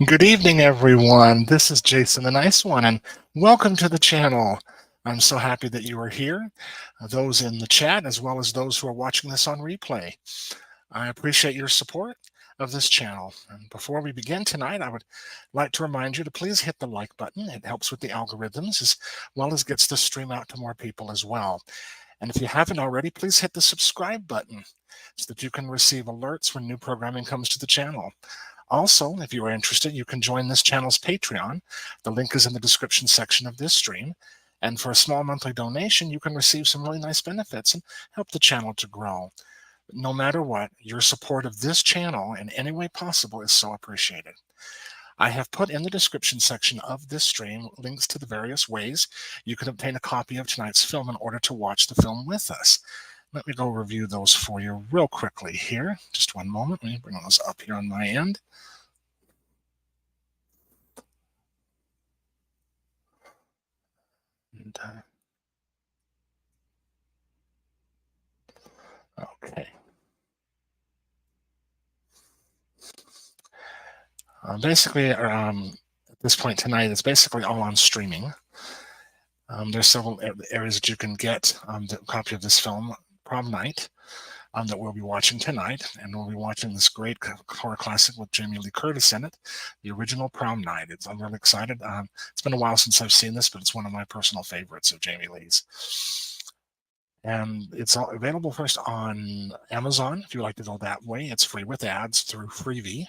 Good evening, everyone. This is Jason the Nice One, and welcome to the channel. I'm so happy that you are here, those in the chat, as well as those who are watching this on replay. I appreciate your support of this channel. And before we begin tonight, I would like to remind you to please hit the like button. It helps with the algorithms, as well as gets the stream out to more people as well. And if you haven't already, please hit the subscribe button so that you can receive alerts when new programming comes to the channel. Also, if you are interested, you can join this channel's Patreon. The link is in the description section of this stream. And for a small monthly donation, you can receive some really nice benefits and help the channel to grow. No matter what, your support of this channel in any way possible is so appreciated. I have put in the description section of this stream links to the various ways you can obtain a copy of tonight's film in order to watch the film with us. Let me go review those for you real quickly here. Just one moment. Let me bring those up here on my end. And, okay. Basically, at this point tonight, it's basically all on streaming. There's several areas that you can get the copy of this film, Prom Night, that we'll be watching tonight. And we'll be watching this great horror classic with Jamie Lee Curtis in it, the original Prom Night. I'm really excited. It's been a while since I've seen this, but it's one of my personal favorites of Jamie Lee's. And it's available first on Amazon. If you like to go that way, it's free with ads through Freevee.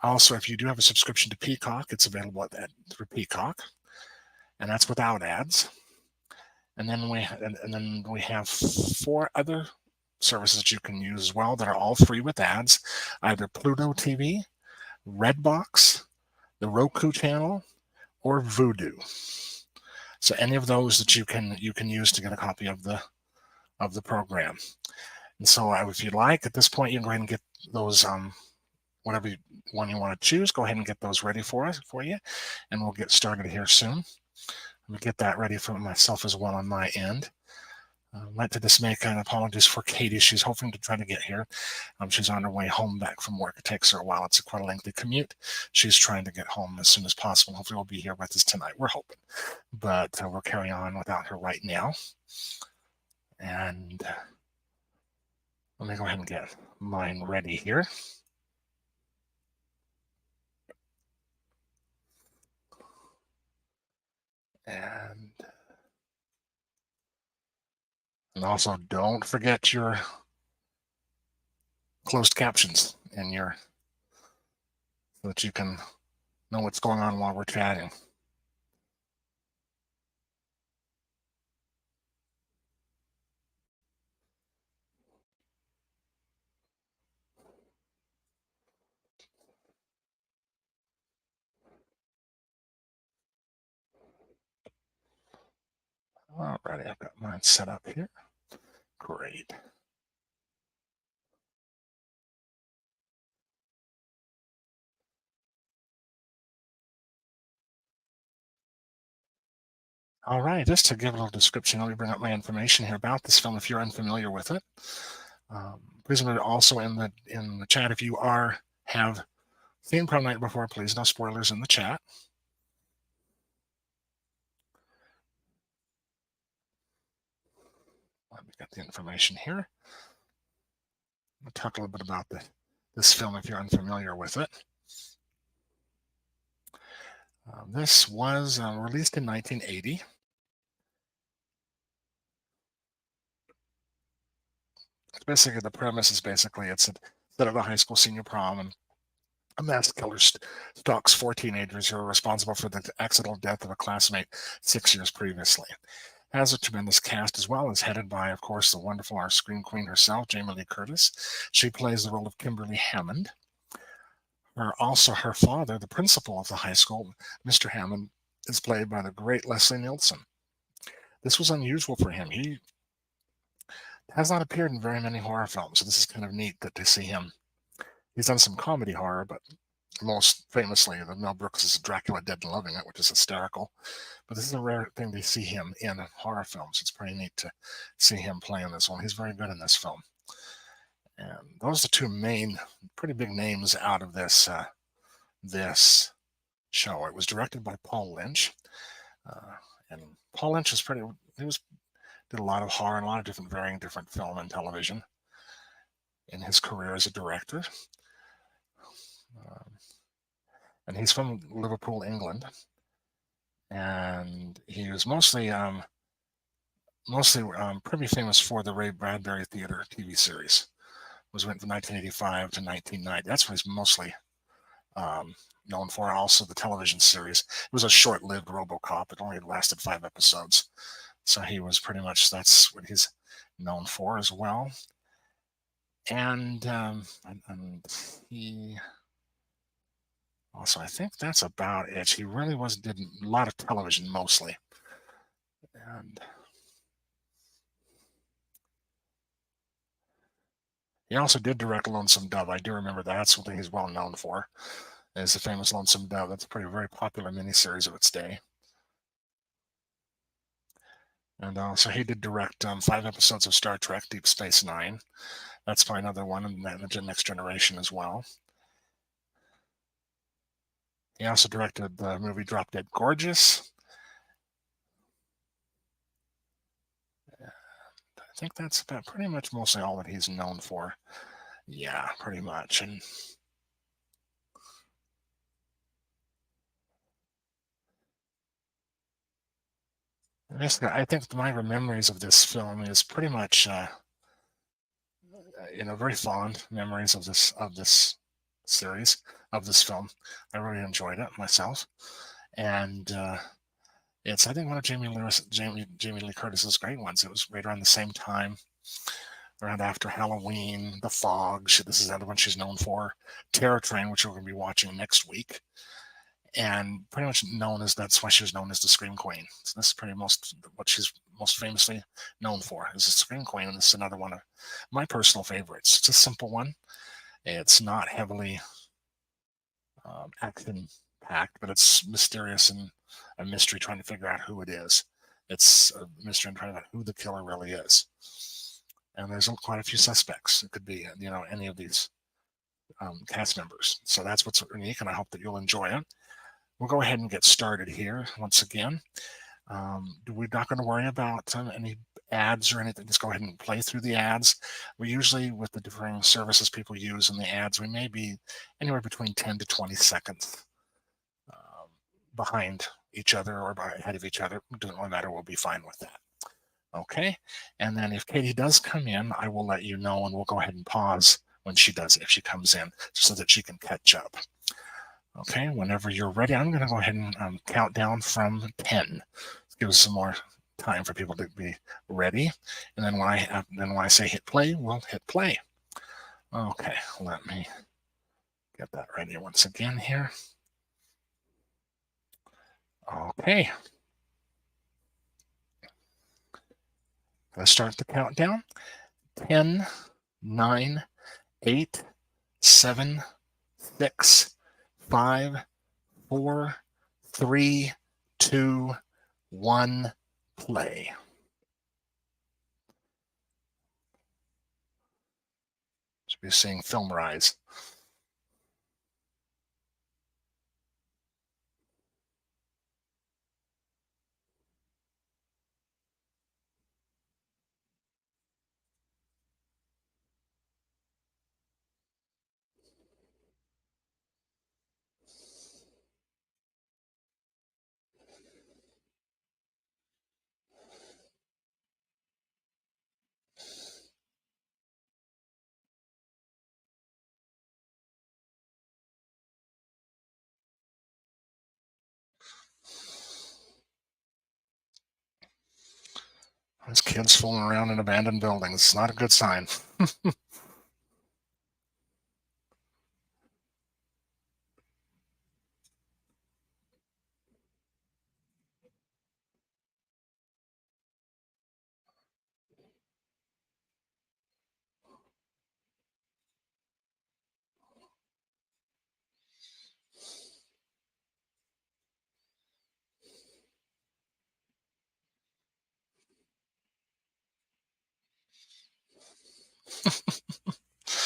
Also, if you do have a subscription to Peacock, it's available through Peacock, and that's without ads. And then we have 4 other services that you can use as well that are all free with ads, either Pluto TV, Redbox, the Roku channel, or Vudu. So any of those that you can use to get a copy of the program. And so if you'd like, at this point, you can go ahead and get those whatever one you want to choose. Go ahead and get those ready for you, and we'll get started here soon. Let me get that ready for myself as well on my end. I'd like to just make an apologies for Katie. She's hoping to try to get here. She's on her way home back from work. It takes her a while. It's quite a lengthy commute. She's trying to get home as soon as possible. Hopefully we'll be here with us tonight. We're hoping. But we'll carry on without her right now. And let me go ahead and get mine ready here. And also, don't forget your closed captions in so that you can know what's going on while we're chatting. Alrighty, I've got mine set up here. Great. All right, just to give a little description, let me bring up my information here about this film if you're unfamiliar with it. Please remember also in the chat, if you have seen Prom Night before, please no spoilers in the chat. Let me get the information here. I'll talk a little bit about this film if you're unfamiliar with it. This was released in 1980. Basically, the premise is it's instead of a high school senior prom, and a mass killer stalks 4 teenagers who are responsible for the accidental death of a classmate 6 years previously. It has a tremendous cast as well, as headed by, of course, the wonderful our screen queen herself, Jamie Lee Curtis. She plays the role of Kimberly Hammond. Also, her father, the principal of the high school, Mr. Hammond, is played by the great Leslie Nielsen. This was unusual for him. He has not appeared in very many horror films, so this is kind of neat to see him. He's done some comedy horror, but most famously, the Mel Brooks' Dracula Dead and Loving It, which is hysterical. But this is a rare thing to see him in horror films. It's pretty neat to see him play in this one. He's very good in this film. And those are the 2 main, pretty big names out of this this show. It was directed by Paul Lynch, uh, and Paul Lynch was pretty. He was did a lot of horror and a lot of different film and television in his career as a director. Um, and he's from Liverpool, England, and he was mostly pretty famous for the Ray Bradbury Theater TV series. It was written from 1985 to 1990. That's what he's mostly known for. Also, the television series. It was a short-lived RoboCop. It only lasted 5 episodes, so he was pretty much that's what he's known for as well. And he also, I think that's about it. He really did a lot of television mostly, and he also did direct Lonesome Dove. I do remember that's something he's well known for. Is the famous Lonesome Dove. That's a very popular miniseries of its day. And so he did direct 5 episodes of Star Trek Deep Space Nine. That's probably another one in the Next Generation as well. He also directed the movie Drop Dead Gorgeous. I think that's about pretty much mostly all that he's known for. Yeah, pretty much. And basically, I think my memories of this film is pretty much, very fond memories of this series, of this film. I really enjoyed it myself, and it's, I think, one of Jamie Lee Curtis's great ones. It was right around the same time, around after Halloween, The Fog. This is another one she's known for. Terror Train, which we're going to be watching next week, and pretty much that's why she was known as the Scream Queen. So this is what she's most famously known for, is the Scream Queen, and this is another one of my personal favorites. It's a simple one. It's not heavily action packed, but it's mysterious and a mystery trying to figure out who it is. It's a mystery and trying to figure out who the killer really is. And there's quite a few suspects. It could be, any of these cast members. So that's what's unique, and I hope that you'll enjoy it. We'll go ahead and get started here once again. We're not going to worry about any ads or anything. Just go ahead and play through the ads. We usually, with the differing services people use in the ads, we may be anywhere between 10 to 20 seconds behind each other or ahead of each other. It doesn't really matter. We'll be fine with that. Okay. And then if Katie does come in, I will let you know, and we'll go ahead and pause when she does, if she comes in, so that she can catch up. Okay, whenever you're ready, I'm going to go ahead and count down from 10. Give us some more time for people to be ready. And then when I say hit play, we'll hit play. Okay, let me get that ready once again here. Okay. Let's start the countdown. 10, 9, 8, 7, 6, 5, 4, 3, 2, 1, play. Should be seeing film rise. There's kids fooling around in abandoned buildings. It's not a good sign.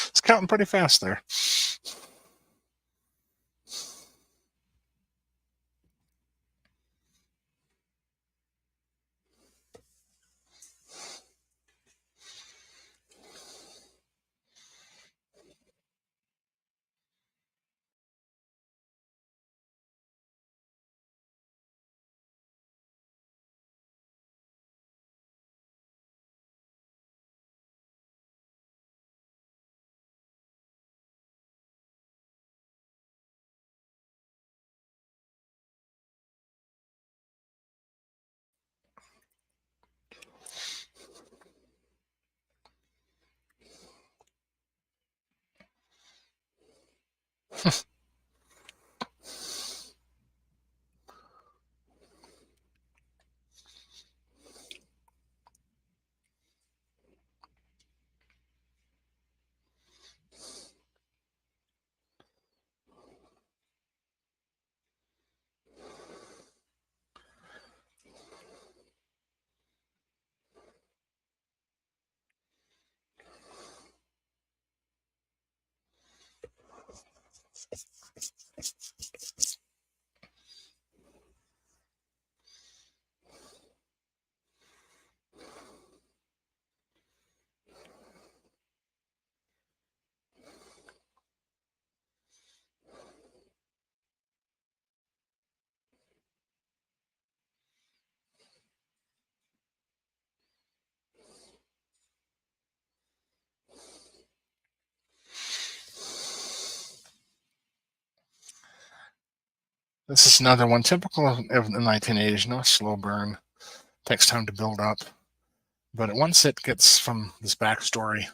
It's counting pretty fast there. This is another one typical of the 1980s. No slow burn. Takes time to build up. But once it gets from this backstory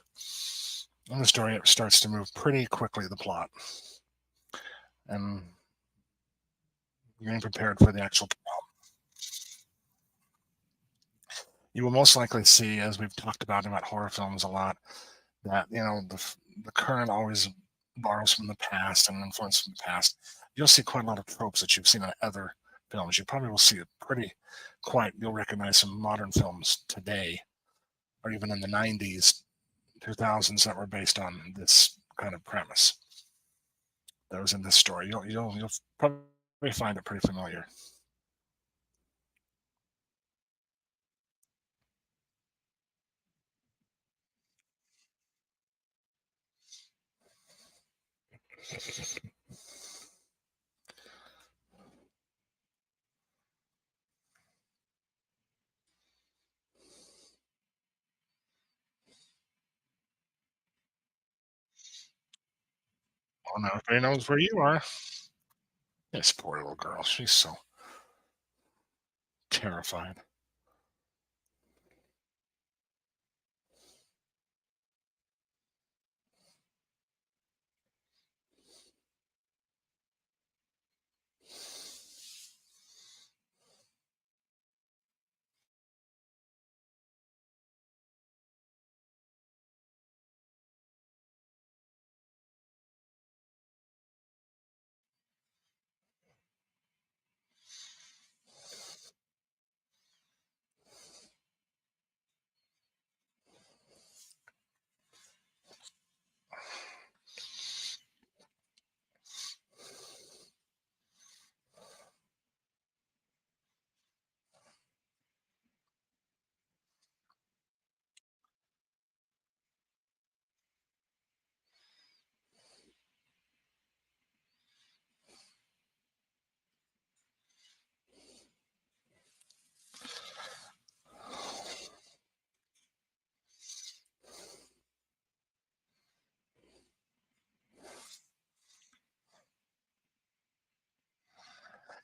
in the story, it starts to move pretty quickly, the plot. And getting prepared for the actual. You will most likely see, as we've talked about horror films a lot, that the current always borrows from the past and influence from the past. You'll see quite a lot of tropes that you've seen in other films. You probably will see it pretty quite. You'll recognize some modern films today, or even in the '90s, 2000s that were based on this kind of premise that was in this story. You'll probably find it pretty familiar. Oh, now everybody knows where you are. This poor little girl. She's so terrified.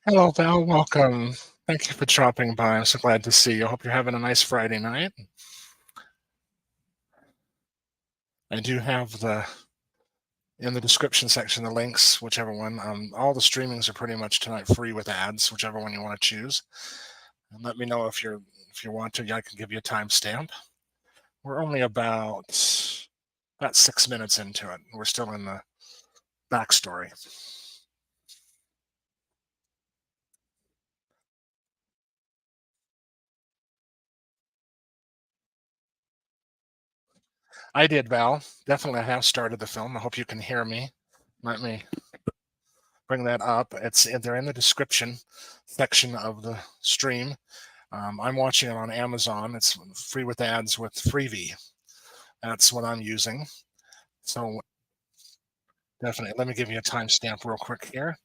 Hello, Val. Welcome. Thank you for dropping by. I'm so glad to see you. I hope you're having a nice Friday night. I do have the in the description section the links, whichever one. All the streamings are pretty much tonight free with ads, whichever one you want to choose. And let me know if you want to. Yeah, I can give you a timestamp. We're only about 6 minutes into it. We're still in the backstory. I did, Val. Definitely, I have started the film. I hope you can hear me. Let me bring that up. They're in the description section of the stream. I'm watching it on Amazon. It's free with ads with Freebie. That's what I'm using. So definitely, let me give you a timestamp real quick here.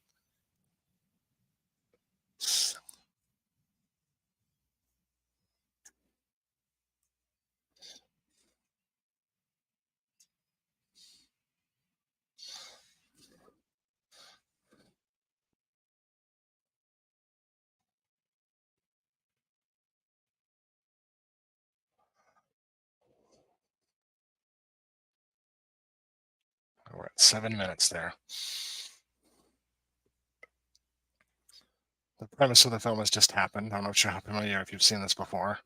We're at 7 minutes there. The premise of the film has just happened. I'm not sure how familiar if you've seen this before.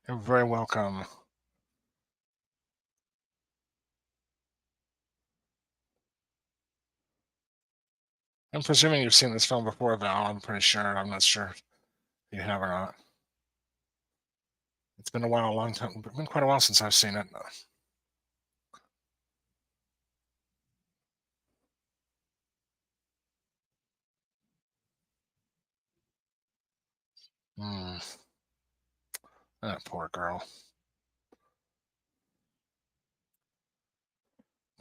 You're very welcome. I'm presuming you've seen this film before, Val. I'm pretty sure. I'm not sure if you have or not. It's been a while, a long time. It's been quite a while since I've seen it. Mm, that poor girl.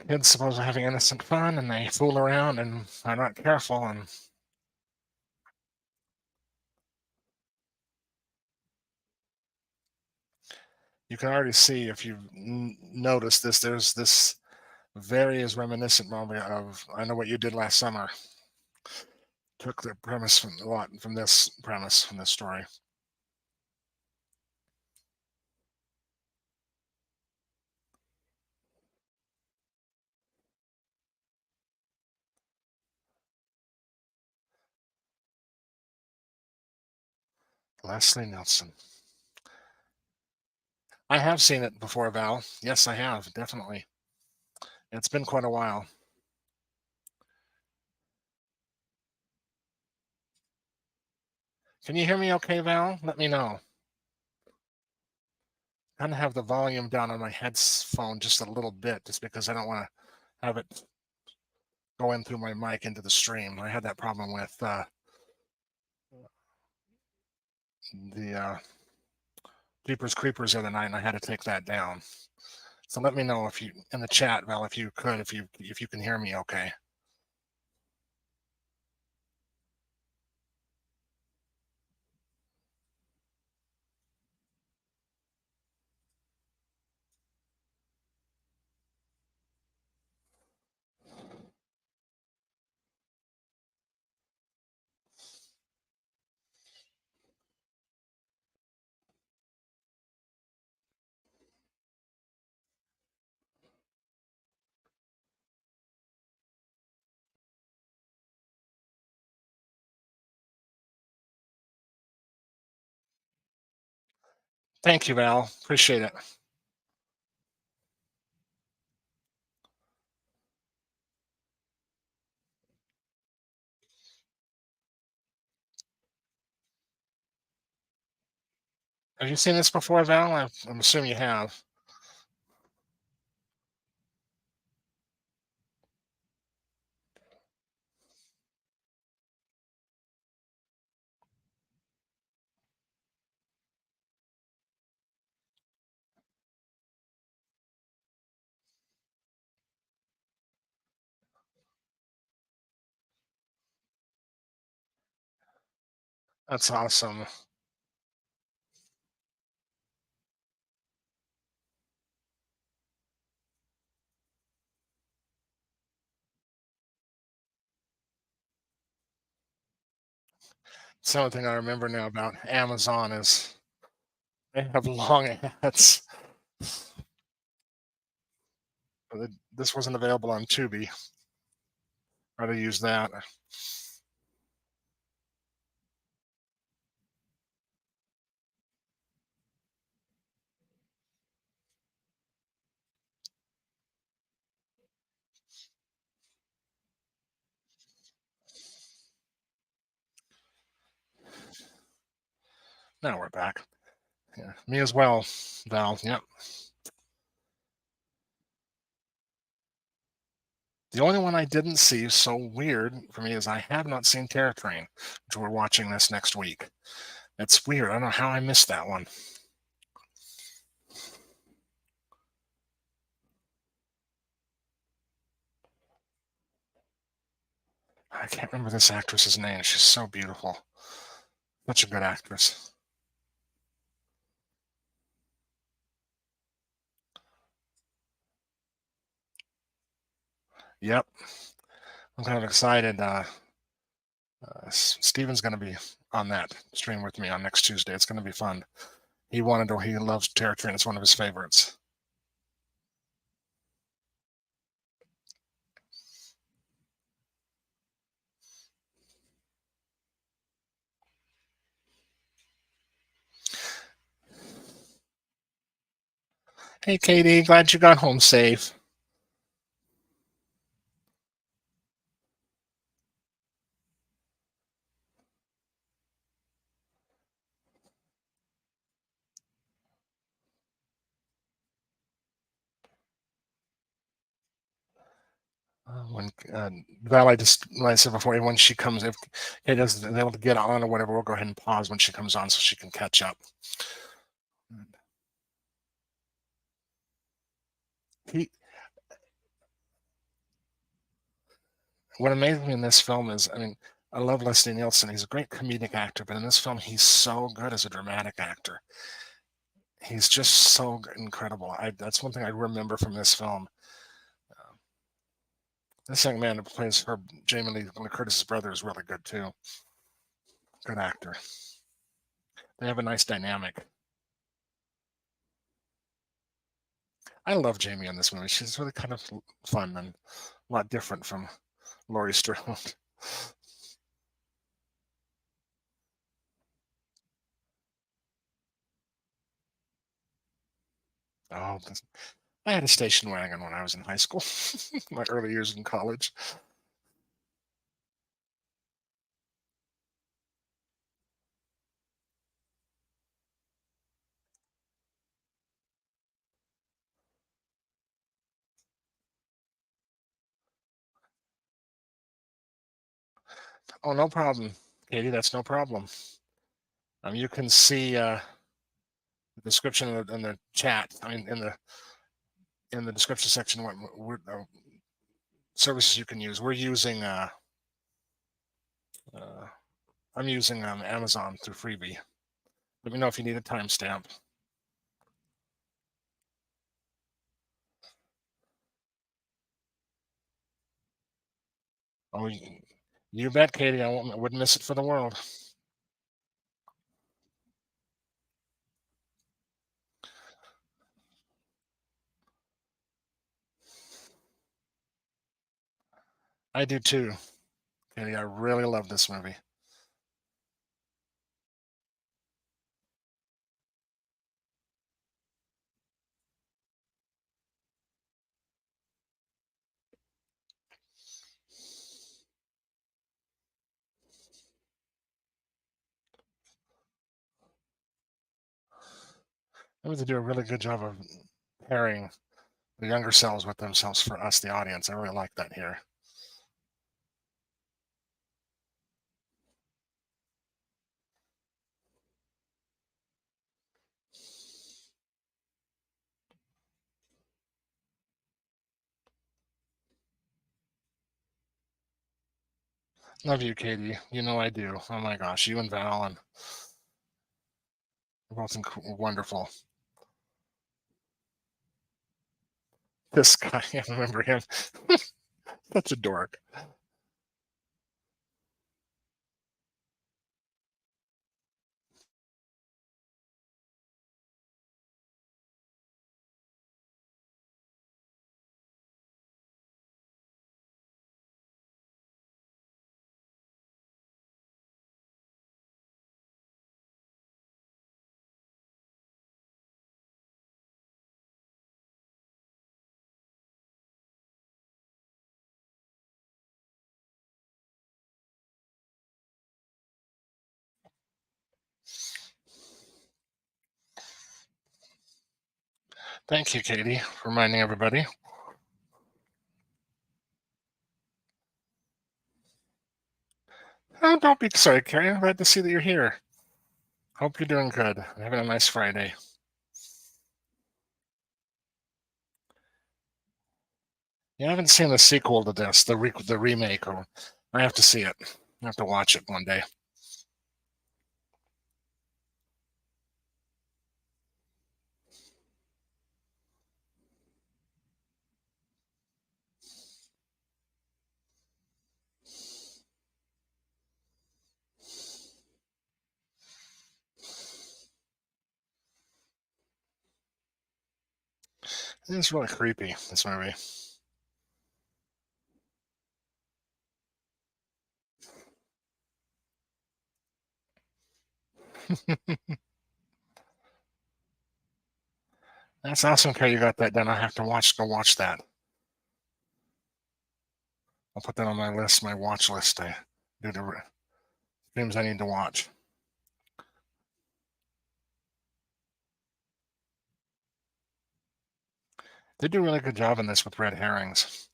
Kids supposed to having innocent fun, and they fool around and are not careful, and You can already see if you notice this. There's this very is reminiscent moment of I Know What You Did Last Summer. Took the premise from a lot from this premise from this story. Leslie Nielsen. I have seen it before, Val. Yes, I have, definitely. It's been quite a while. Can you hear me okay, Val? Let me know. Kind of have the volume down on my headphone just a little bit, just because I don't want to have it go in through my mic into the stream. I had that problem with the Jeepers Creepers the other night, and I had to take that down. So let me know if you in the chat, Val, if you could, if you can hear me okay. Thank you, Val. Appreciate it. Have you seen this before, Val? I'm assuming you have. That's awesome. It's the only thing I remember now about Amazon is they have long ads. This wasn't available on Tubi. Try to use that. Now we're back. Yeah, me as well, Val. Yep. The only one I didn't see, so weird for me, is I have not seen Terror Train, which we're watching this next week. It's weird. I don't know how I missed that one. I can't remember this actress's name. She's so beautiful. Such a good actress. Yep. I'm kind of excited. Steven's going to be on that stream with me on next Tuesday. It's going to be fun. He loves Terror Train. It's one of his favorites. Hey, Katie, glad you got home safe. When Val, like I said before, when she comes, if Kate doesn't able to get on or whatever, we'll go ahead and pause when she comes on so she can catch up. He, what amazed me in this film is, I mean, I love Leslie Nielsen. He's a great comedic actor, but in this film, he's so good as a dramatic actor. He's just so incredible. That's one thing I remember from this film. Uh, this young man who plays Jamie Lee Curtis's brother is really good too. Good actor. They have a nice dynamic. I love Jamie in this movie. She's really kind of fun and a lot different from Laurie Strode. Oh, I had a station wagon when I was in high school, my early years in college. Oh, no problem, Katie. That's no problem. You can see the description in the chat. I mean, in the description section, what services you can use. We're using. Uh, I'm using Amazon through Freebie. Let me know if you need a timestamp. Oh, you bet, Katie. I wouldn't miss it for the world. I do too, Katie. I really love this movie. I think they do a really good job of pairing the younger selves with themselves for us, the audience. I really like that here. Love you, Katie. You know I do. Oh my gosh, you and Val and both wonderful. This guy, I remember him. Such a dork. Thank you, Katie, for reminding everybody. Oh, don't be sorry, Carrie. I'm glad to see that you're here. Hope you're doing good. Having a nice Friday. Yeah, I haven't seen the sequel to this, the remake. Or I have to see it. I have to watch it one day. It's really creepy, this movie. That's awesome, Carrie. You got that done. I have to go watch that. I'll put that on my list, my watch list. To do the films I need to watch. They do a really good job in this with red herrings.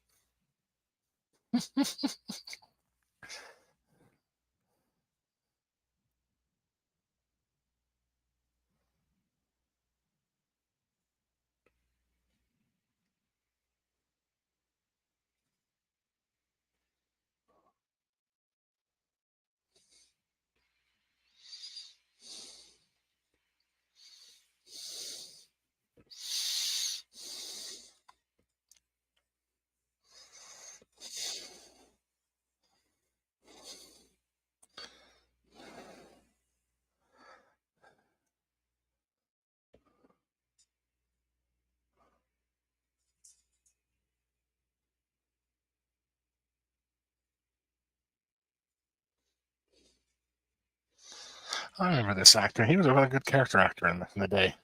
I remember this actor. He was a really good character actor in the day.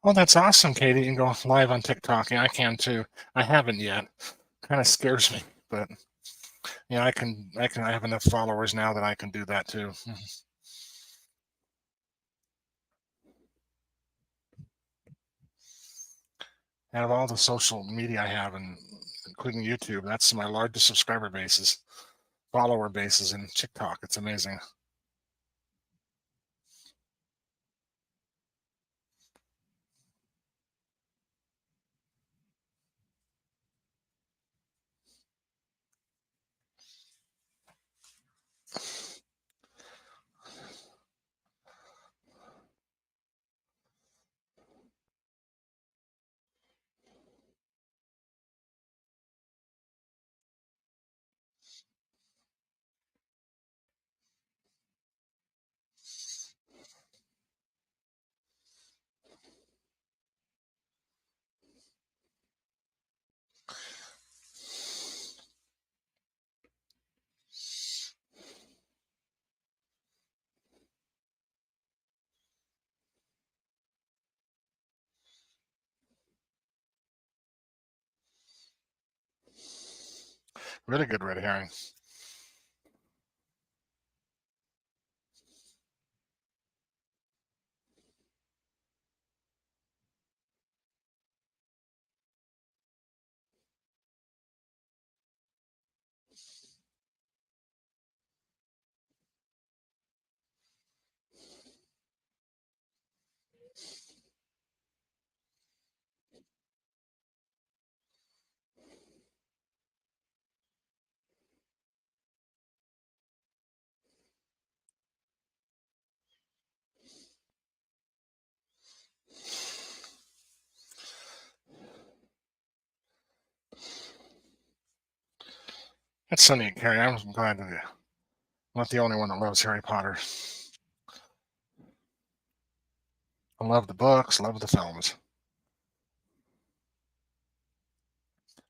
Oh, that's awesome, Katie. You can go live on TikTok. Yeah, I can too. I haven't yet. Kind of scares me, but yeah, I have enough followers now that I can do that too. Out of all the social media I have, and including YouTube, that's my largest subscriber bases, follower bases in TikTok. It's amazing. Really good red herring. That's sunny, Carrie. I'm glad that I'm not the only one that loves Harry Potter. I love the books, love the films.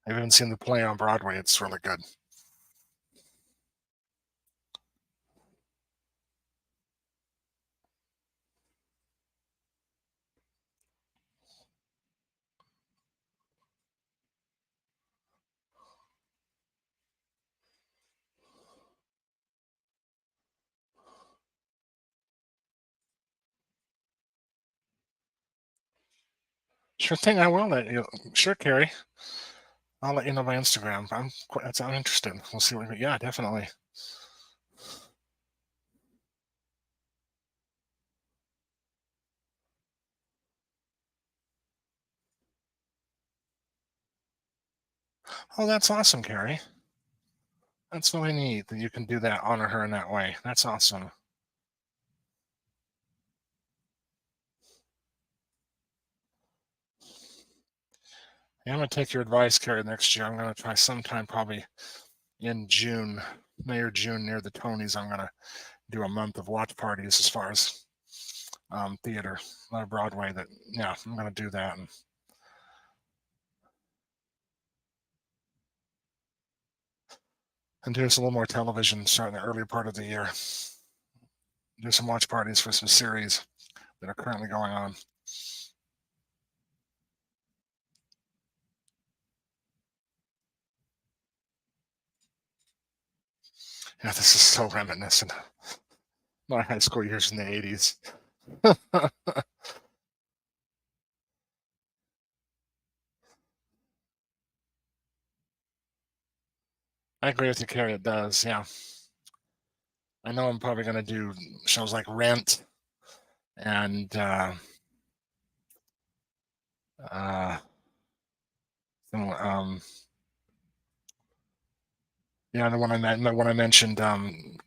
I've even seen the play on Broadway. It's really good. Sure thing. I will let you. Sure, Carrie. I'll let you know by Instagram. I'm interested. We'll see what. Yeah, definitely. Oh, that's awesome, Carrie. That's really neat that you can do that, honor her in that way. That's awesome. Yeah, I'm gonna take your advice, Carrie. Next year, I'm gonna try sometime probably in June, May or June, near the Tonys. I'm gonna do a month of watch parties as far as theater, Broadway. That yeah, I'm gonna do that and do some little more television starting the early part of the year. Do some watch parties for some series that are currently going on. Yeah, this is so reminiscent of my high school years in the '80s. I agree with you, Carrie. It does. Yeah, I know I'm probably gonna do shows like Rent and uh, And, yeah, the one I mentioned,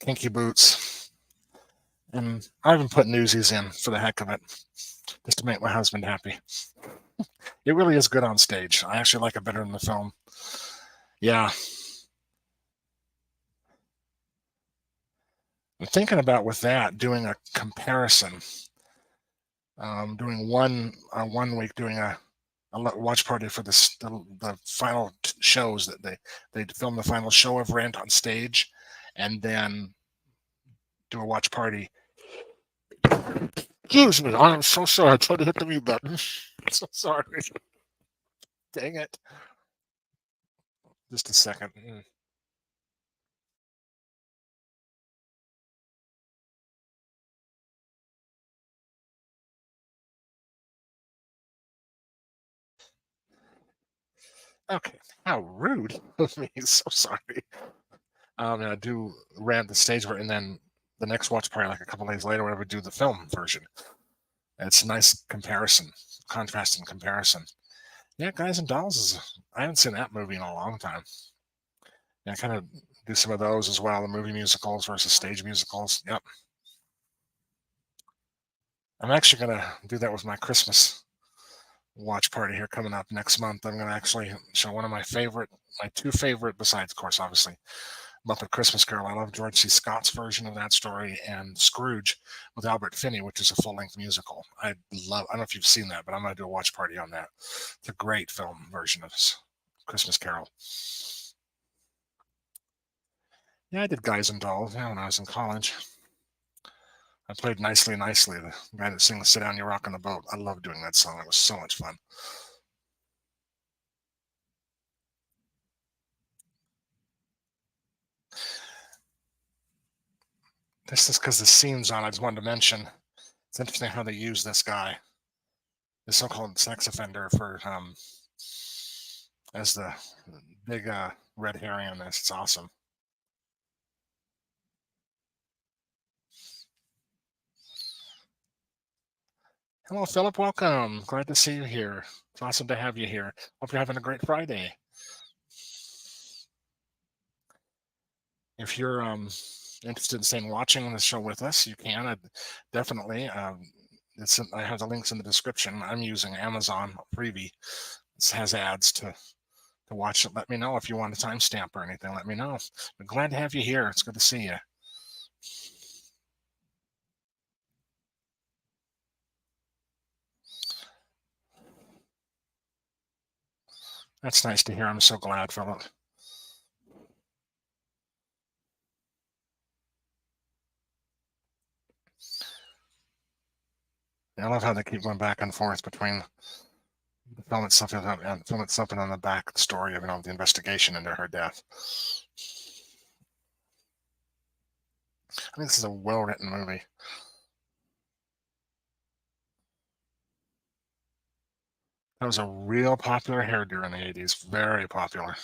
Kinky Boots, and I even put Newsies in for the heck of it, just to make my husband happy. It really is good on stage. I actually like it better than the film. Yeah, I'm thinking about with that doing a comparison. Doing one week doing a watch party for the final shows that they film the final show of Rent on stage, and then do a watch party. Excuse me, I'm so sorry. I tried to hit the mute button. So sorry. Dang it. Just a second. Okay. How rude of me. So sorry. And I do Rent the stage version, and then the next watch party, like a couple days later, whatever, do the film version. It's a nice comparison, contrast and comparison. Yeah, Guys and Dolls is. I haven't seen that movie in a long time. Yeah, I kind of do some of those as well. The movie musicals versus stage musicals. Yep. I'm actually gonna do that with my Christmas watch party here coming up next month. I'm gonna actually show one of my two favorite, besides, of course, obviously, Muppet Christmas Carol. I love George C. Scott's version of that story, and Scrooge with Albert Finney, which is a full-length musical. I don't know if you've seen that, but I'm gonna do a watch party on that. It's a great film version of Christmas Carol. Yeah, I did Guys and Dolls, yeah, when I was in college. I played Nicely Nicely, the guy that sings Sit Down, You Rock on the Boat. I love doing that song. It was so much fun. This is because the scene's on. I just wanted to mention it's interesting how they use this guy, the so-called sex offender, for as the big red herring in this. It's awesome. Hello, Philip. Welcome. Glad to see you here. It's awesome to have you here. Hope you're having a great Friday. If you're interested in staying watching the show with us, you can. Definitely. I have the links in the description. I'm using Amazon Freebie. This has ads to watch it. Let me know if you want a timestamp or anything. Let me know. But glad to have you here. It's good to see you. That's nice to hear. I'm so glad, Philip. I love how they keep going back and forth between the film itself and the film itself and on the back the story of the investigation into her death. I think this is a well-written movie. That was a real popular hairdo in the 80s. Very popular.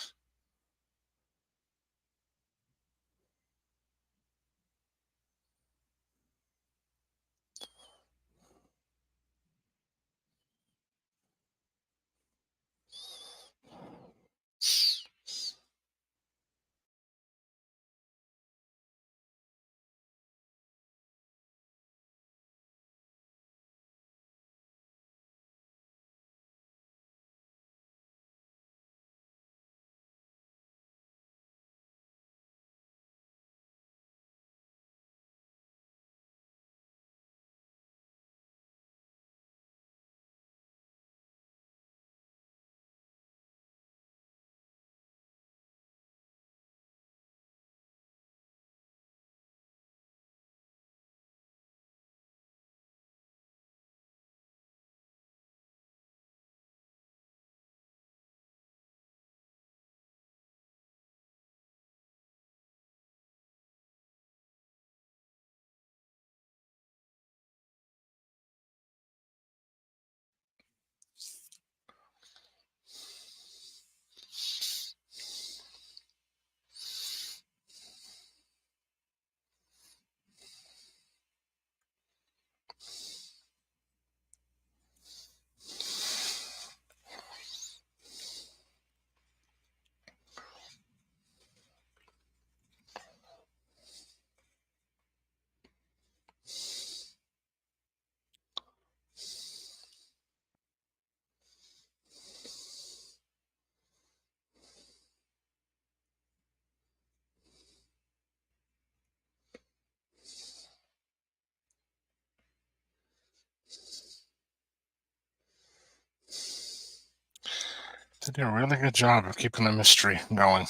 They do a really good job of keeping the mystery going.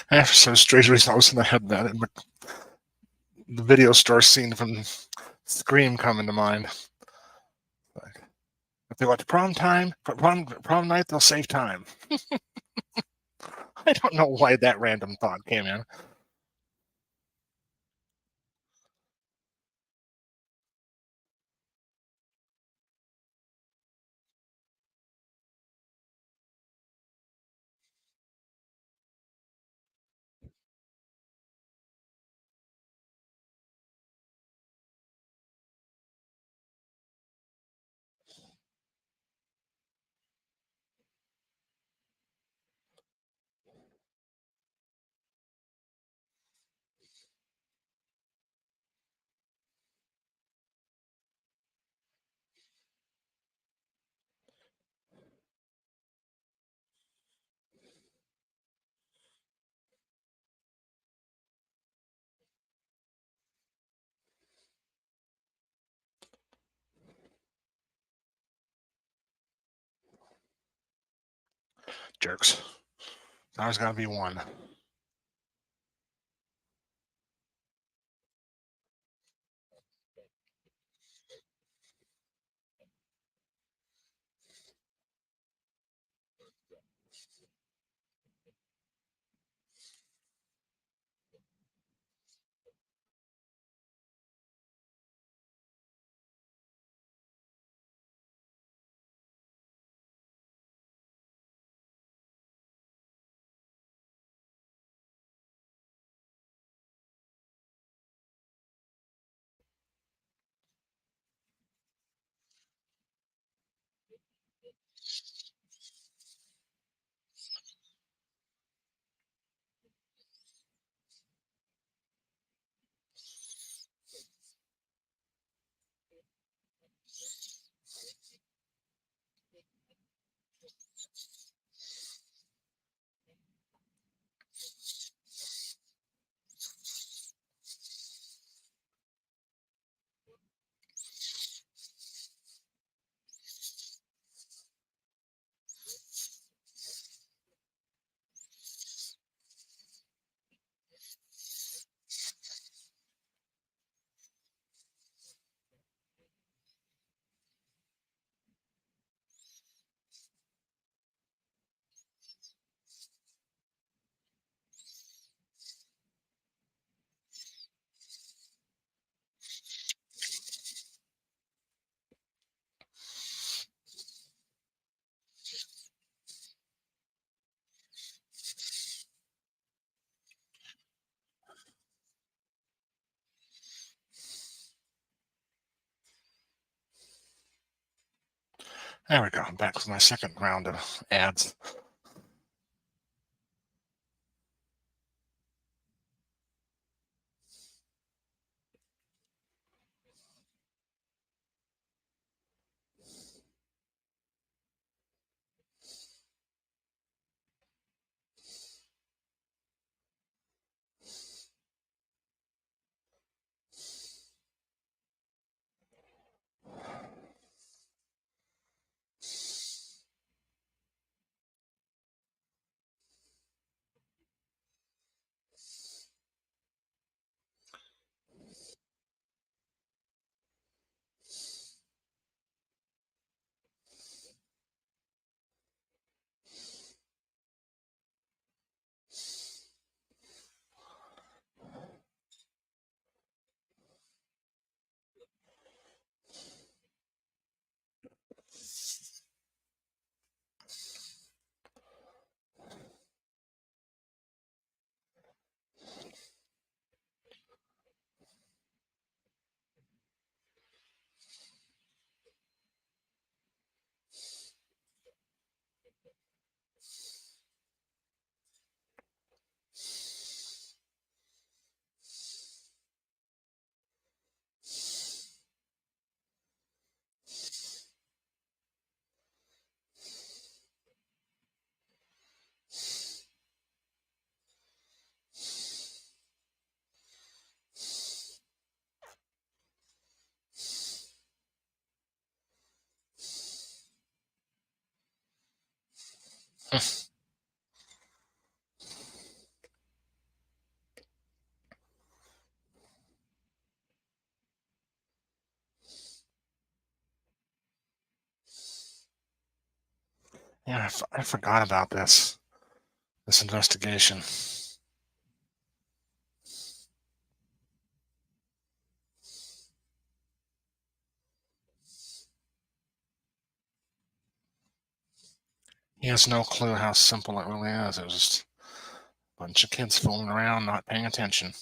I have some strange results in the head that the video store scene from Scream come into mind. Like, if they watch prom night, they'll save time. I don't know why that random thought came in. Jerks. There's got to be one. There we go. I'm back with my second round of ads. Yeah, I forgot about this investigation. He has no clue how simple it really is. It was just a bunch of kids fooling around, not paying attention.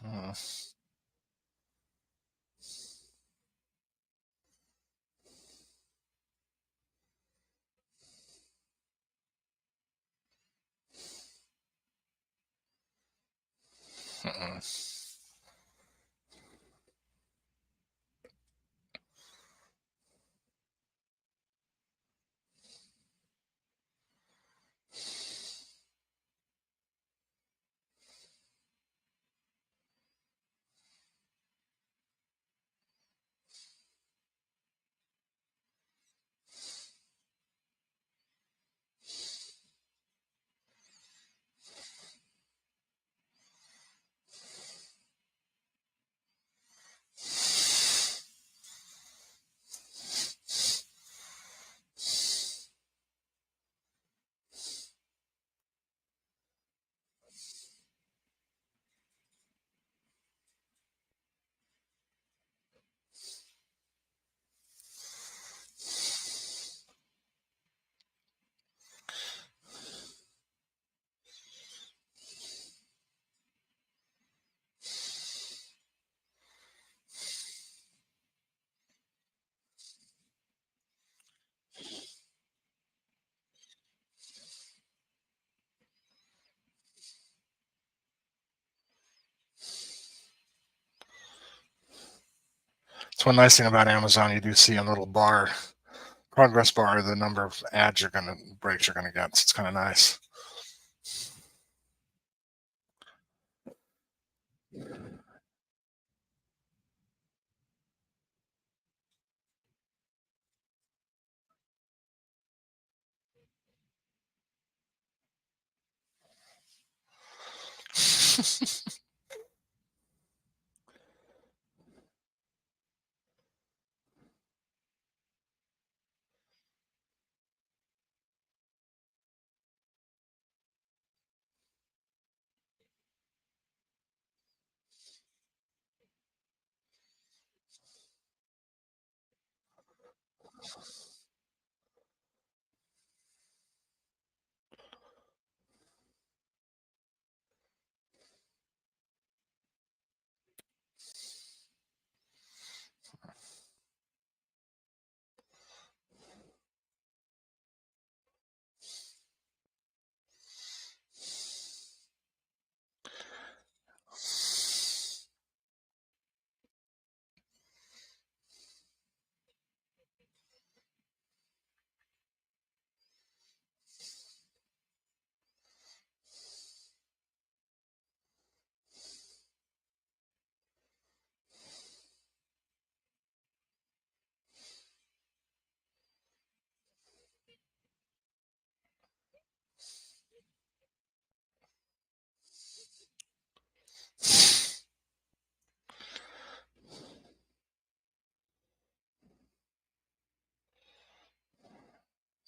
Hmm. Mm-mm. It's one nice thing about Amazon. You do see a little bar, progress bar, the number of ads breaks you're gonna get. So it's kind of nice.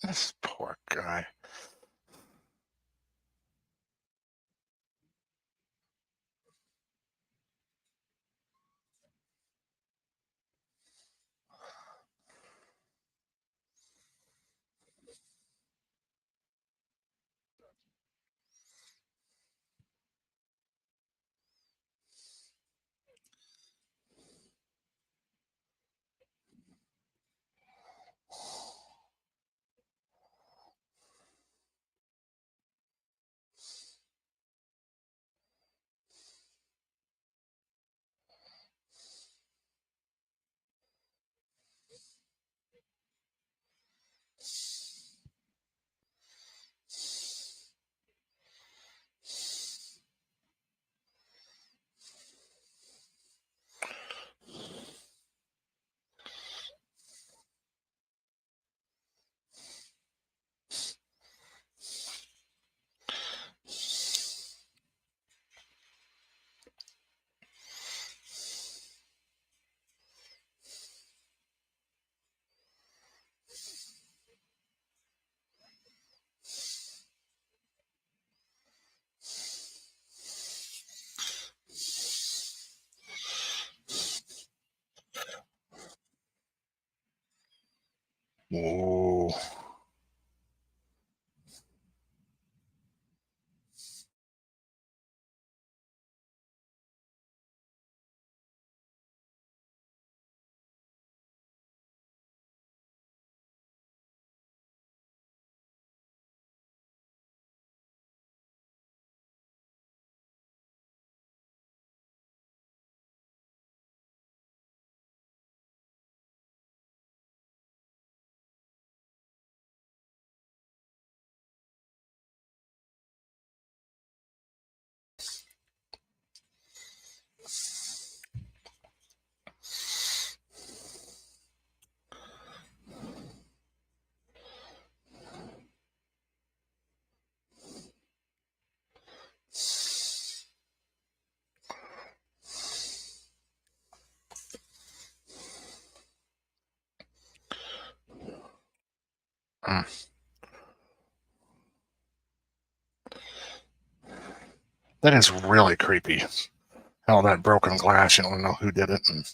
This poor guy. Oh. Mm. That is really creepy. All that broken glass, you don't know who did it. And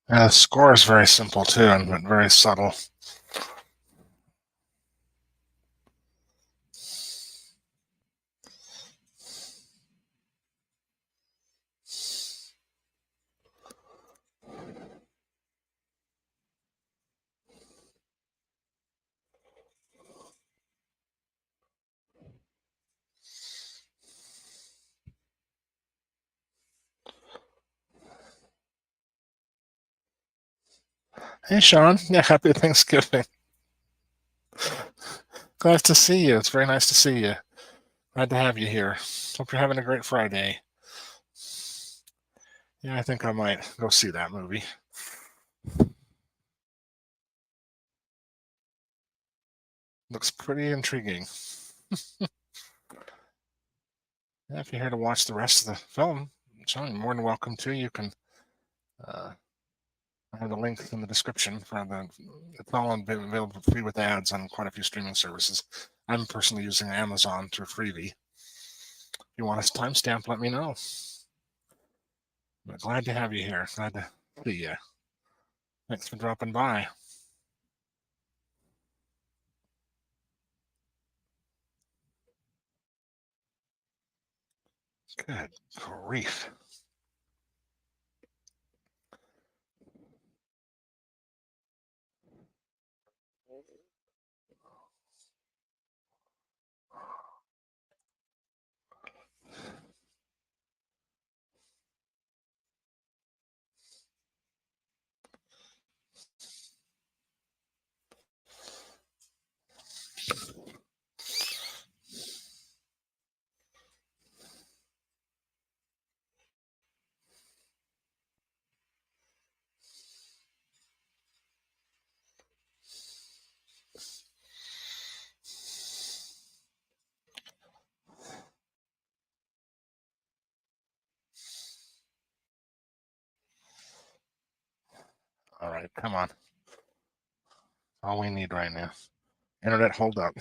the score is very simple too, and very subtle. Hey, Sean. Yeah, happy Thanksgiving. Glad to see you. It's very nice to see you. Glad to have you here. Hope you're having a great Friday. Yeah, I think I might go see that movie. Looks pretty intriguing. Yeah, if you're here to watch the rest of the film, Sean, you're more than welcome to. You can uh, I have the link in the description for the. It's all available free with ads on quite a few streaming services. I'm personally using Amazon through Freebie. If you want a timestamp, let me know. But glad to have you here. Glad to see you. Thanks for dropping by. Good grief. All right, come on. All we need right now. Internet, hold up.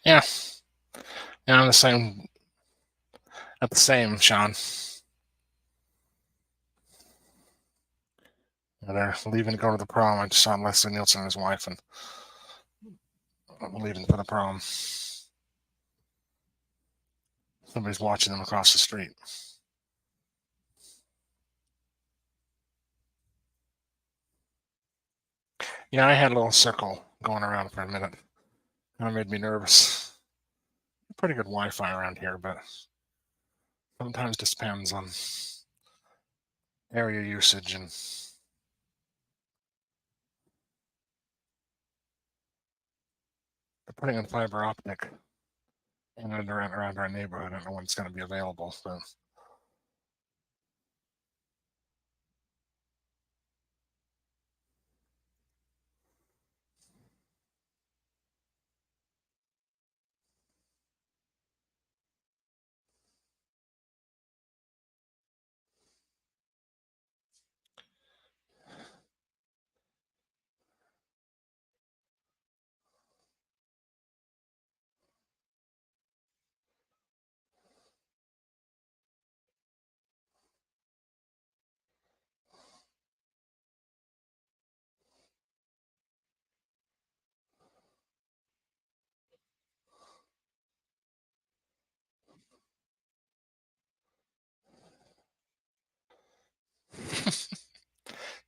Yeah, yeah, I'm the same. At the same, Sean. They're leaving to go to the prom. I just saw Leslie Nielsen and his wife, and I'm leaving for the prom. Somebody's watching them across the street. Yeah, I had a little circle going around for a minute. Kind of made me nervous. Pretty good Wi-Fi around here, but sometimes just depends on area usage, and they're putting in fiber optic in and around our neighborhood. I don't know when it's going to be available, but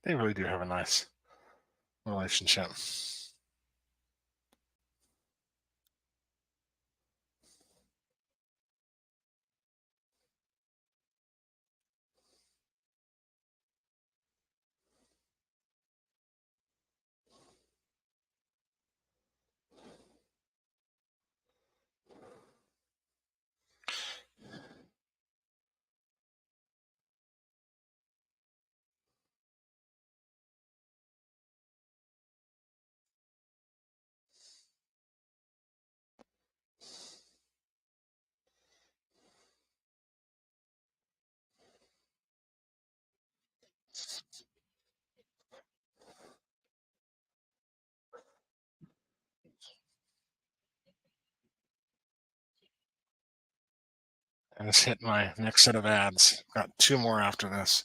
they really do have a nice relationship. I just hit my next set of ads. Got two more after this.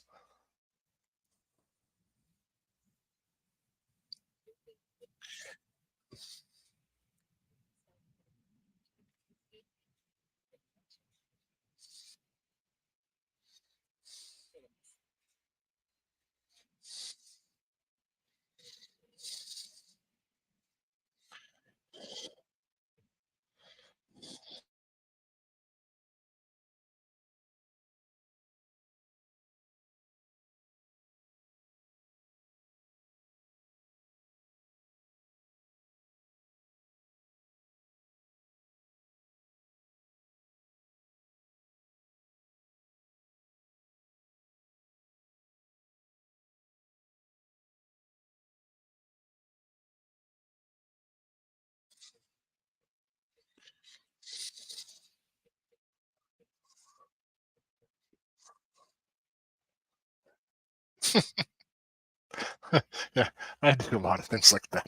Yeah, I do a lot of things like that.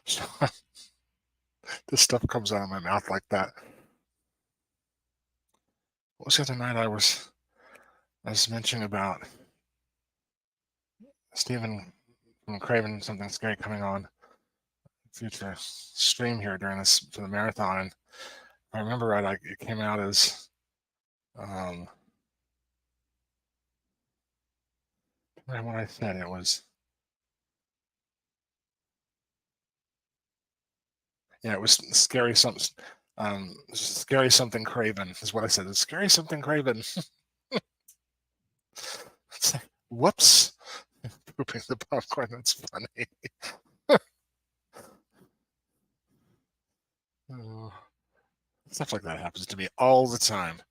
So, this stuff comes out of my mouth like that. What was the other night I was mentioning about Stephen from Craven something scary coming on future stream here during this for the marathon. If I remember right, it came out as um what I said it was. Yeah, it was scary something. Scary something Craven is what I said. It's scary something Craven. It's like, whoops, pooping the popcorn. That's funny. Oh, stuff like that happens to me all the time.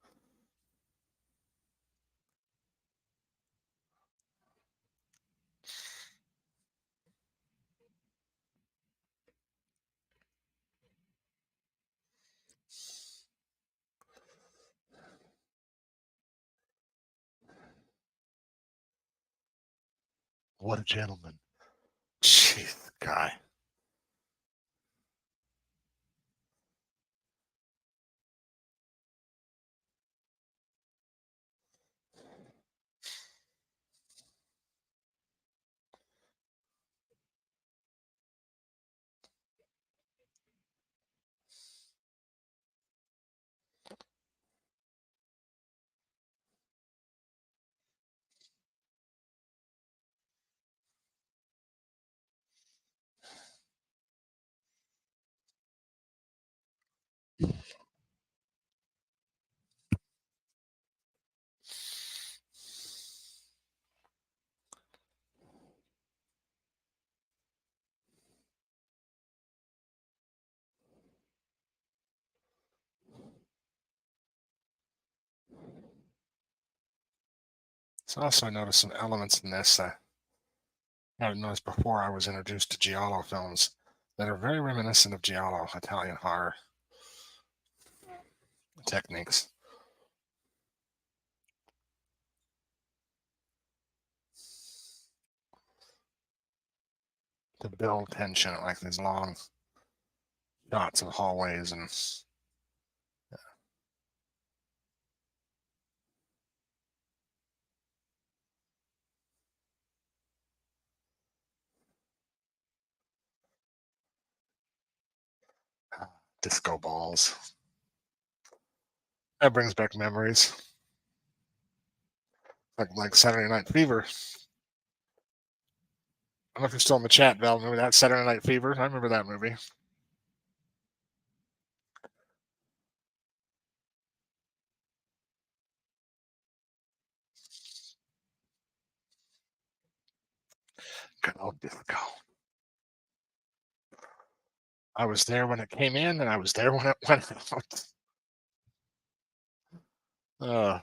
What a gentleman. Jeez, guy. So also I noticed some elements in this I hadn't noticed before I was introduced to Giallo films that are very reminiscent of Giallo Italian horror techniques to build tension, like these long shots of hallways and disco balls. That brings back memories, like Saturday Night Fever. I don't know if you're still in the chat, Val. Remember that Saturday Night Fever? I remember that movie. Good old disco. I was there when it came in, and I was there when it went out. Uh,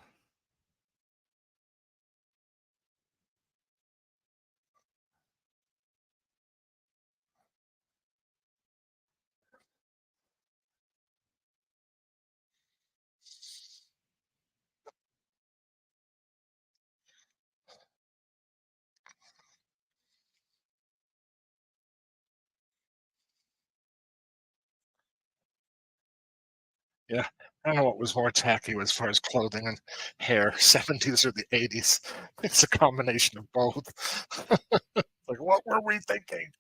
yeah, I don't know what was more tacky as far as clothing and hair, 70s or the 80s. It's a combination of both. Like, what were we thinking?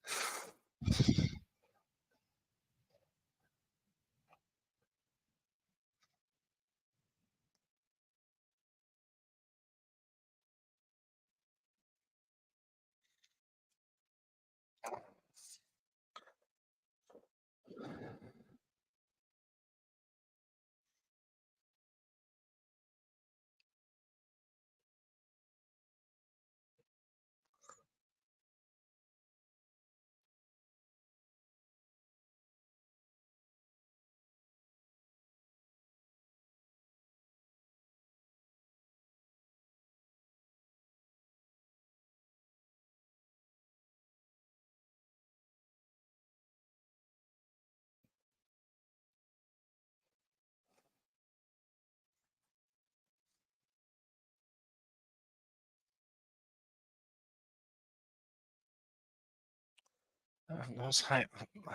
Those high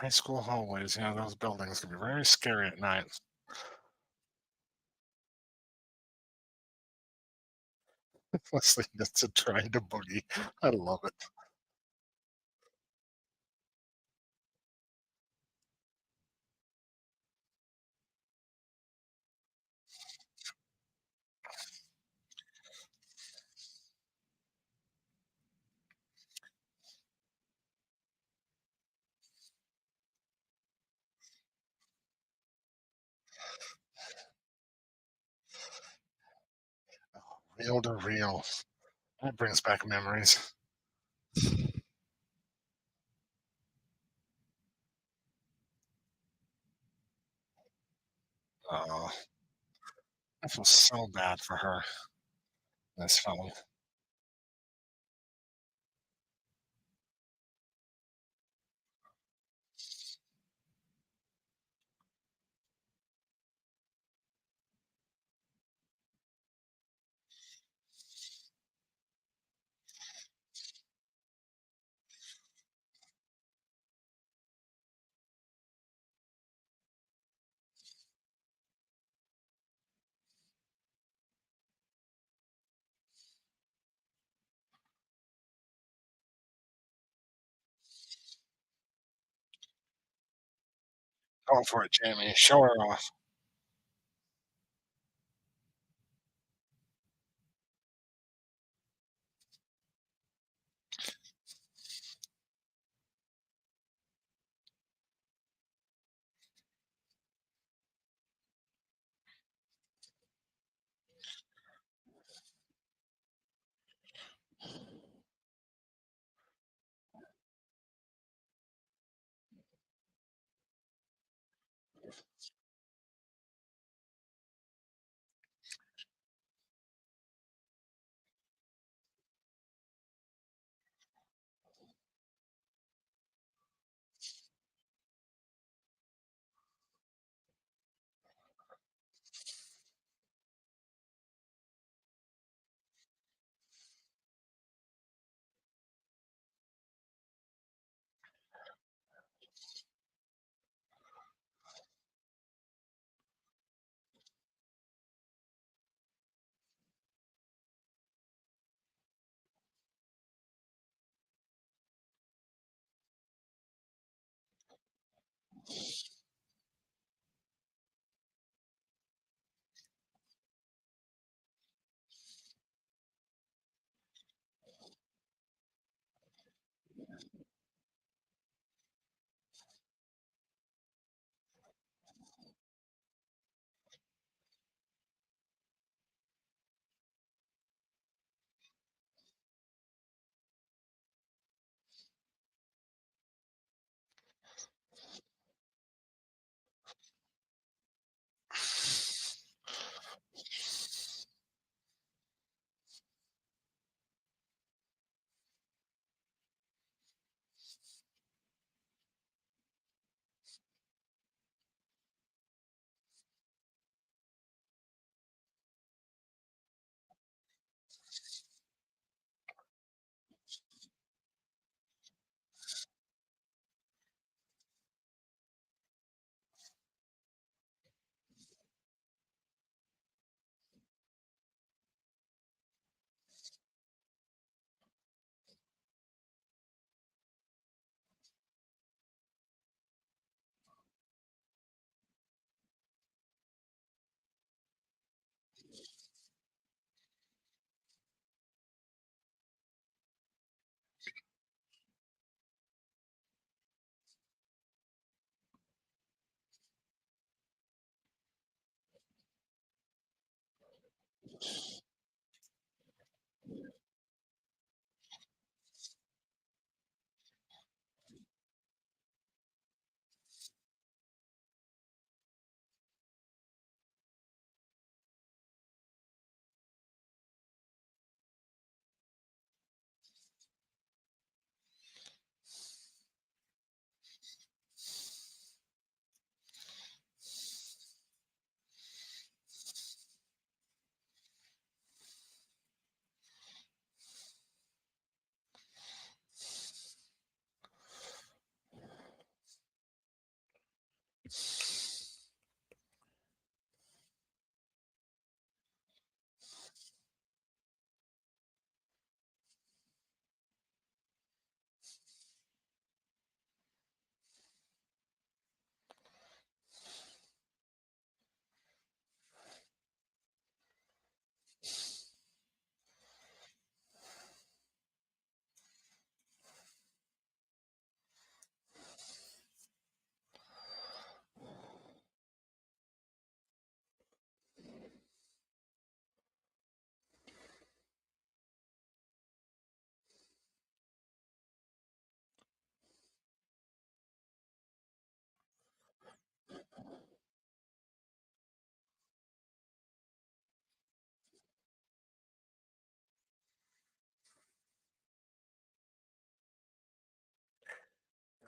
school hallways, those buildings can be very scary at night. Leslie gets to trying to boogie. I love it. Reel to reel. That brings back memories. Oh, I feel so bad for her, this film. Go for it, Jamie. Show her off.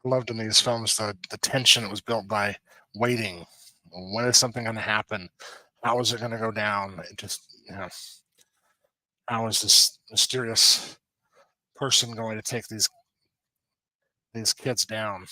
I loved in these films the tension that was built by waiting. When is something going to happen? How is it going to go down? It just, how is this mysterious person going to take these kids down?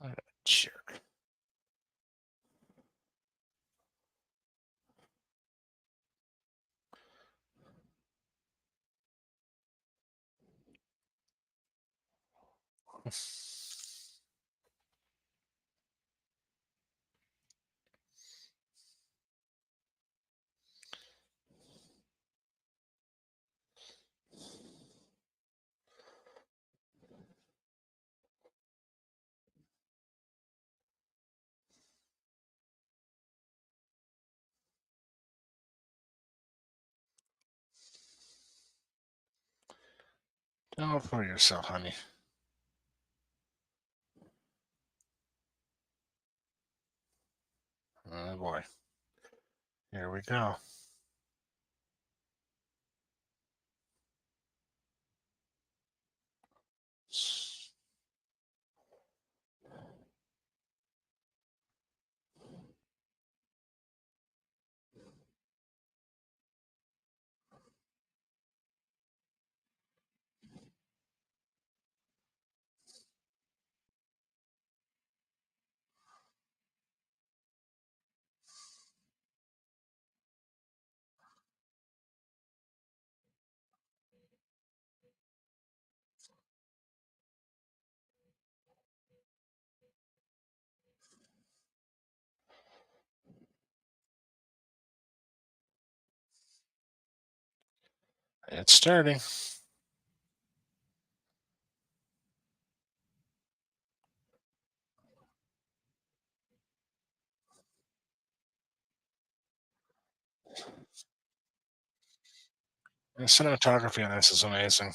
What a jerk. Don't fool yourself, honey. Oh boy. Here we go. It's starting. The cinematography on this is amazing.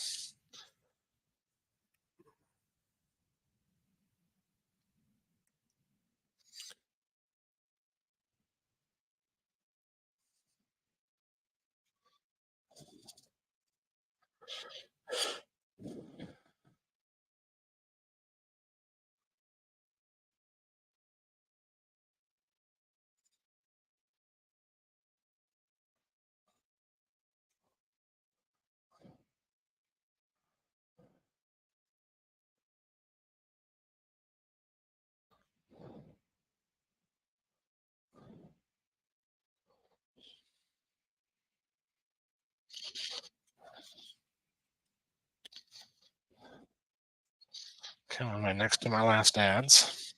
Okay, on my next to my last ads.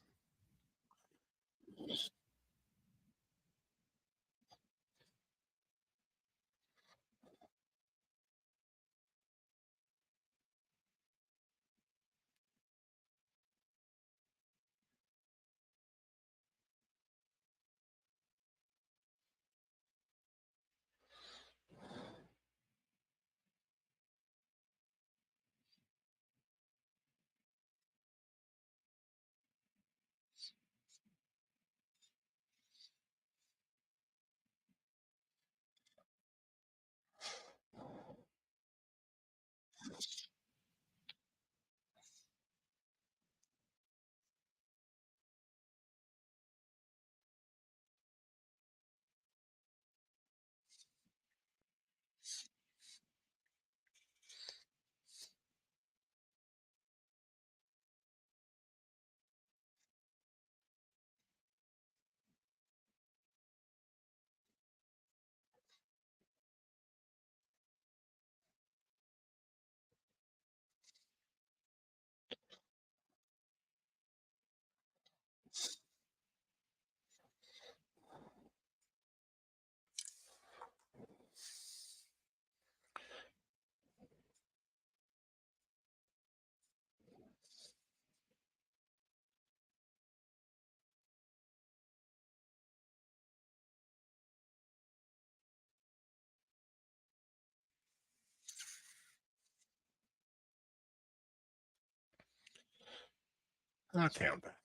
Okay, I'm back.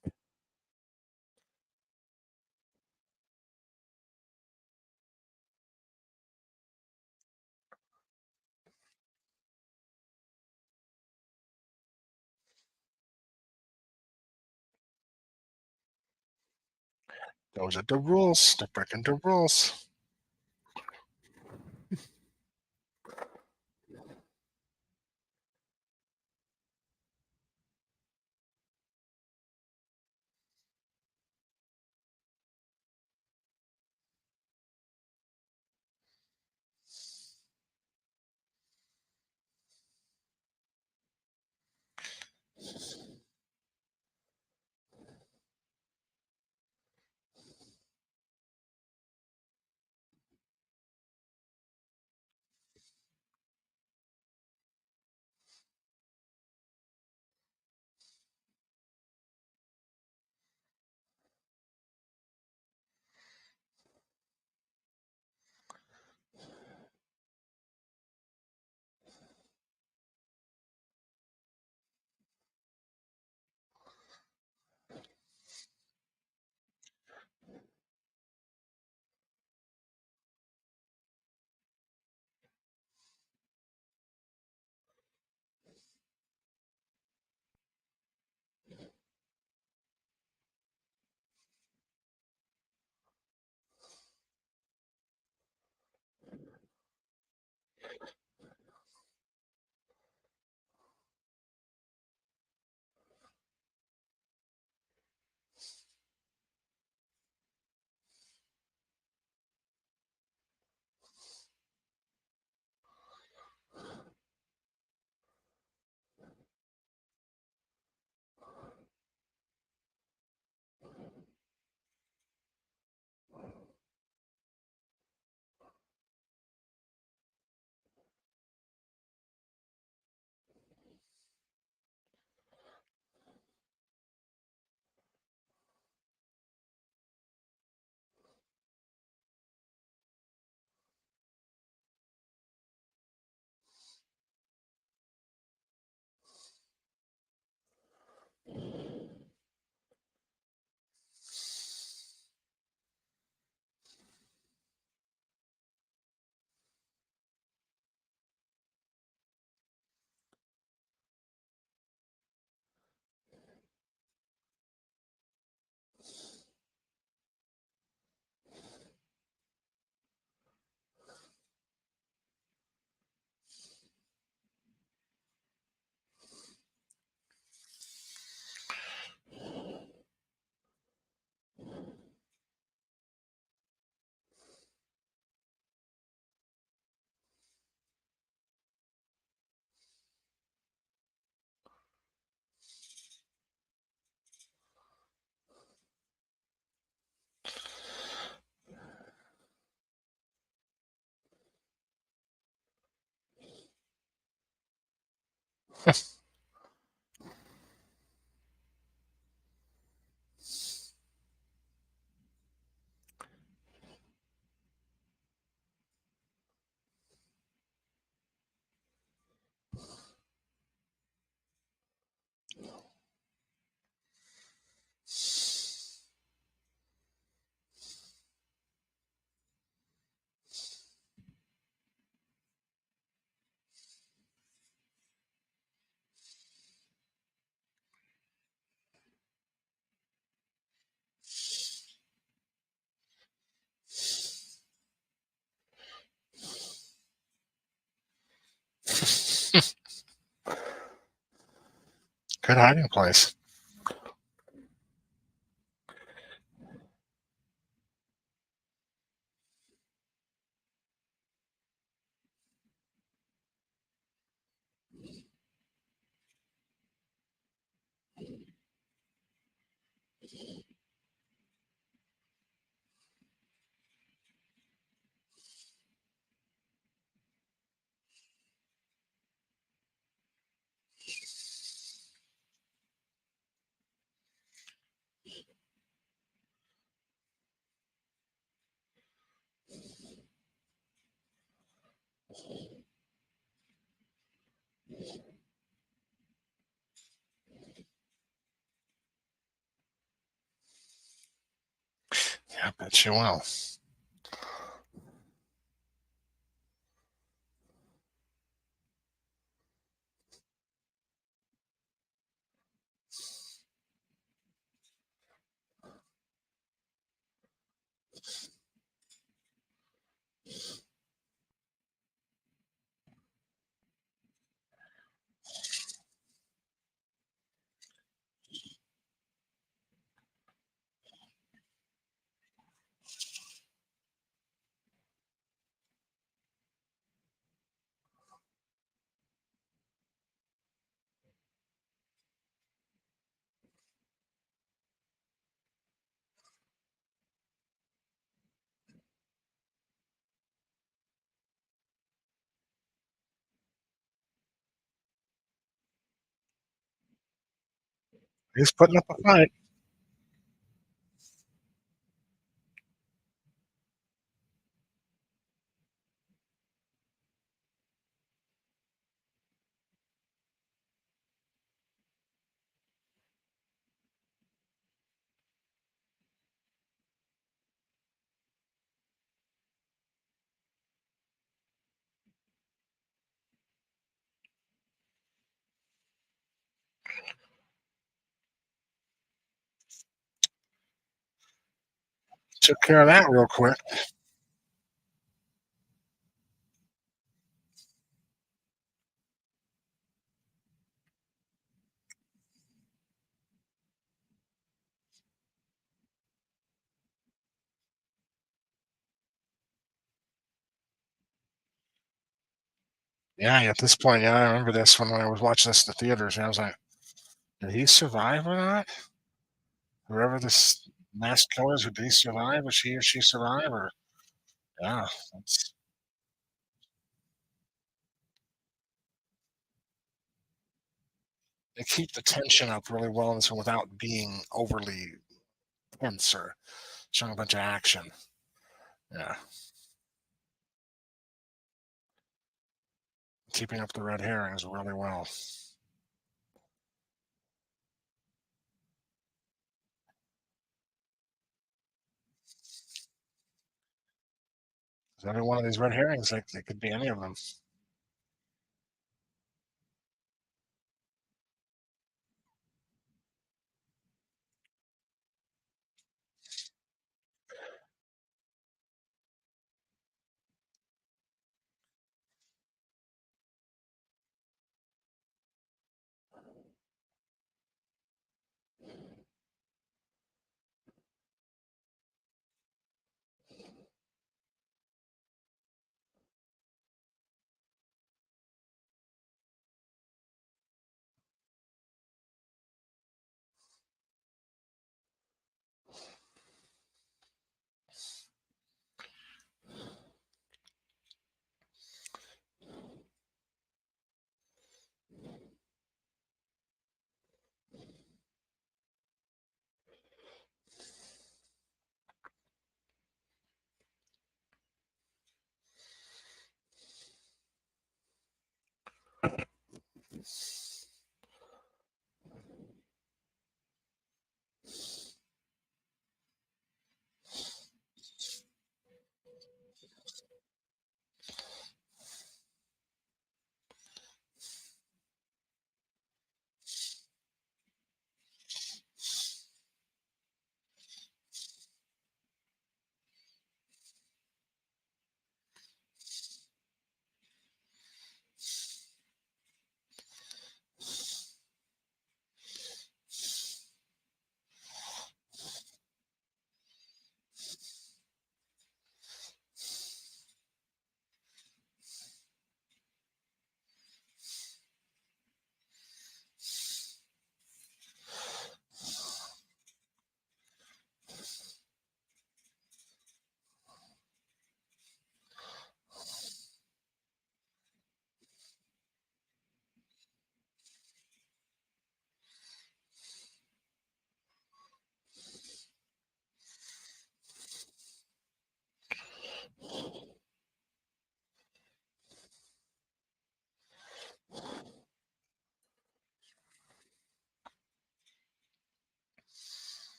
Those are the rules. They're breaking the rules. Good hiding place. Yeah, I bet you will. He's putting up a fight. Took care of that real quick. Yeah, at this point, yeah, I remember this when I was watching this in the theaters, and I was like, "Did he survive or not? Whoever this mass killer is, did he survive? Was he or she survive?" Or yeah, that's, they keep the tension up really well in this one without being overly tense or showing a bunch of action. Yeah, keeping up the red herrings really well. 'Cause every one of these red herrings, like, it could be any of them.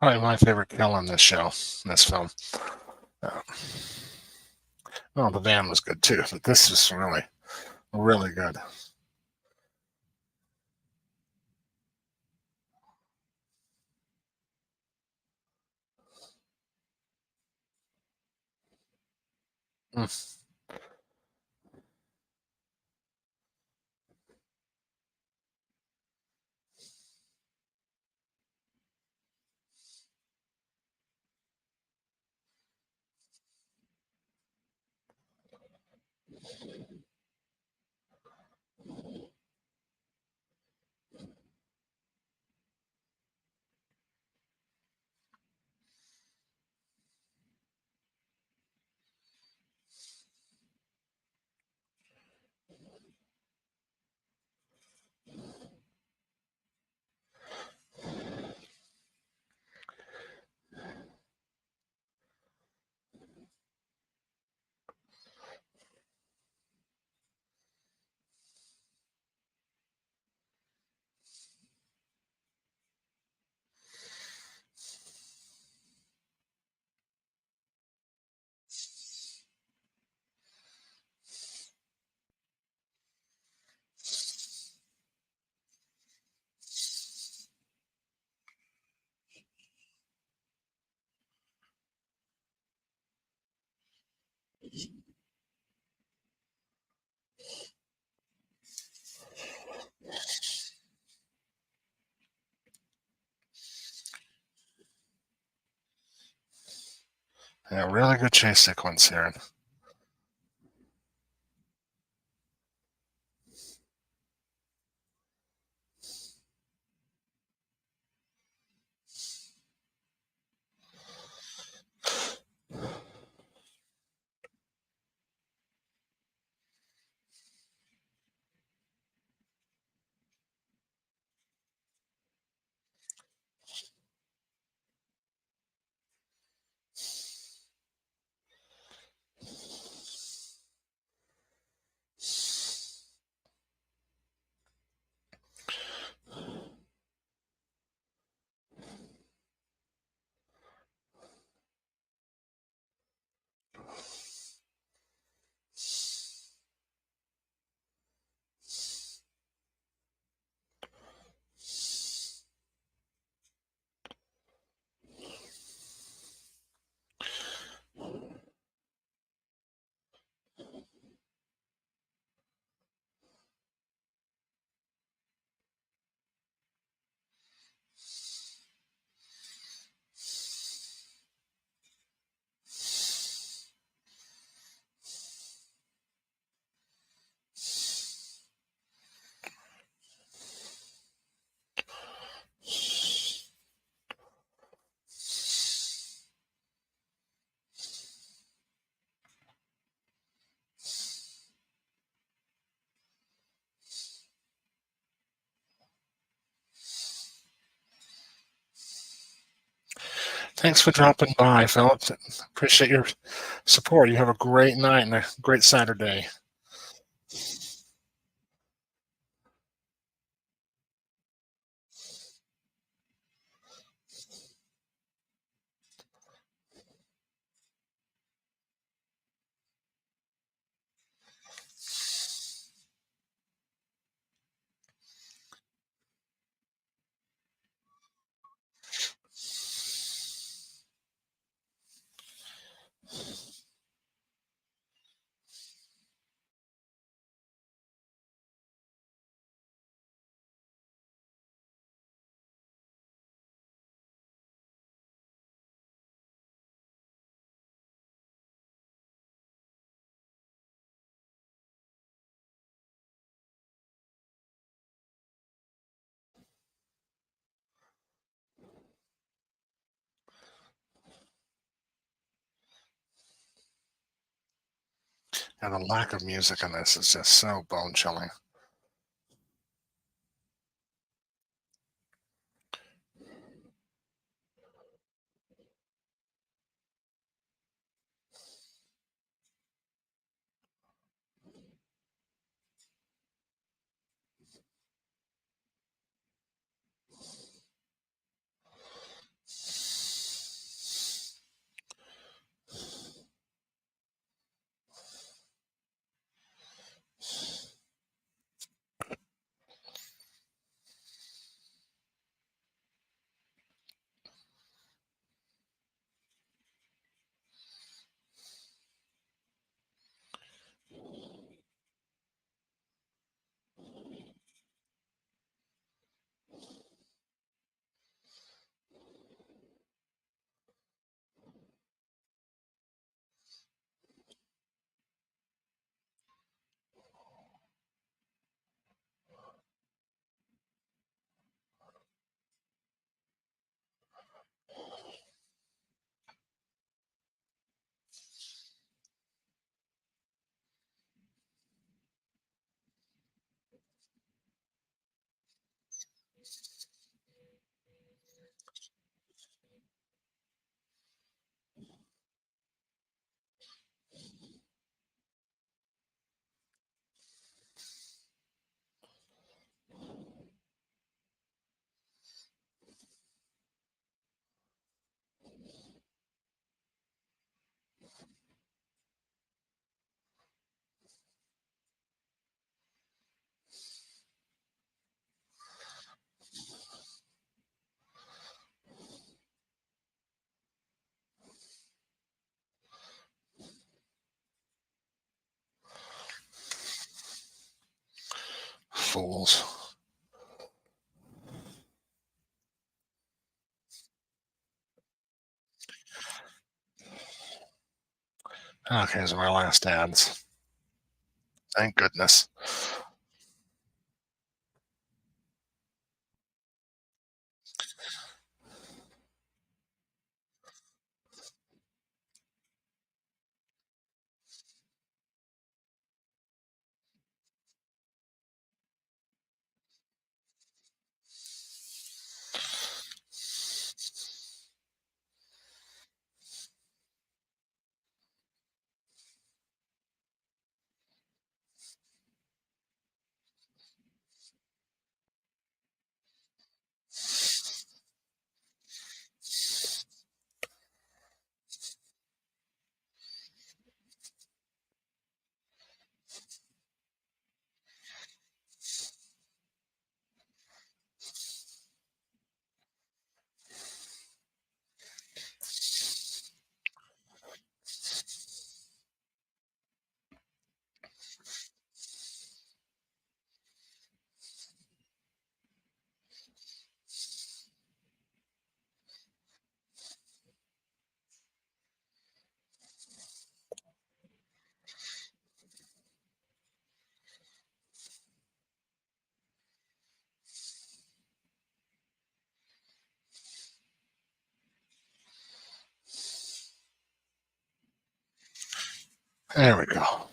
Probably my favorite kill on this show, this film. Uh, well, the van was good too, but this was really, really good. Mm. Yeah, really good chase sequence here. Thanks for dropping by, Philip. Appreciate your support. You have a great night and a great Saturday. And the lack of music in this is just so bone chilling. fools. Okay, so my last ads. Thank goodness. There we go.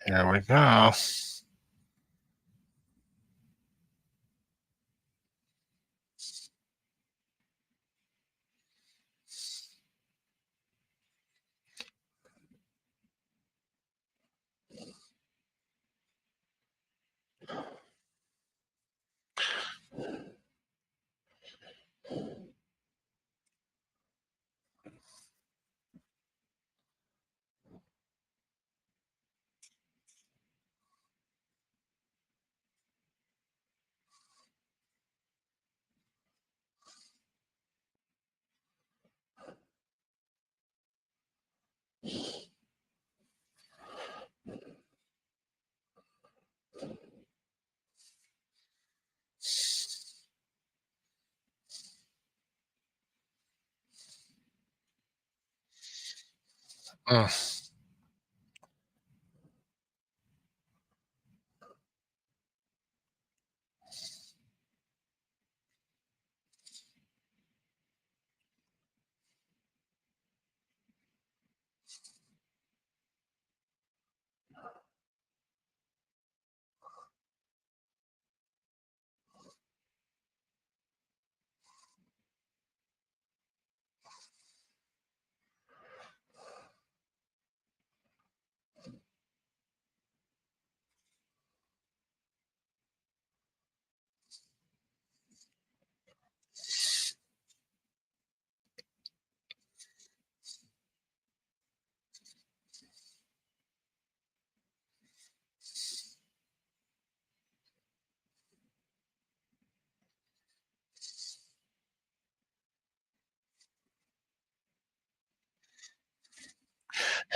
Here we go. Mm.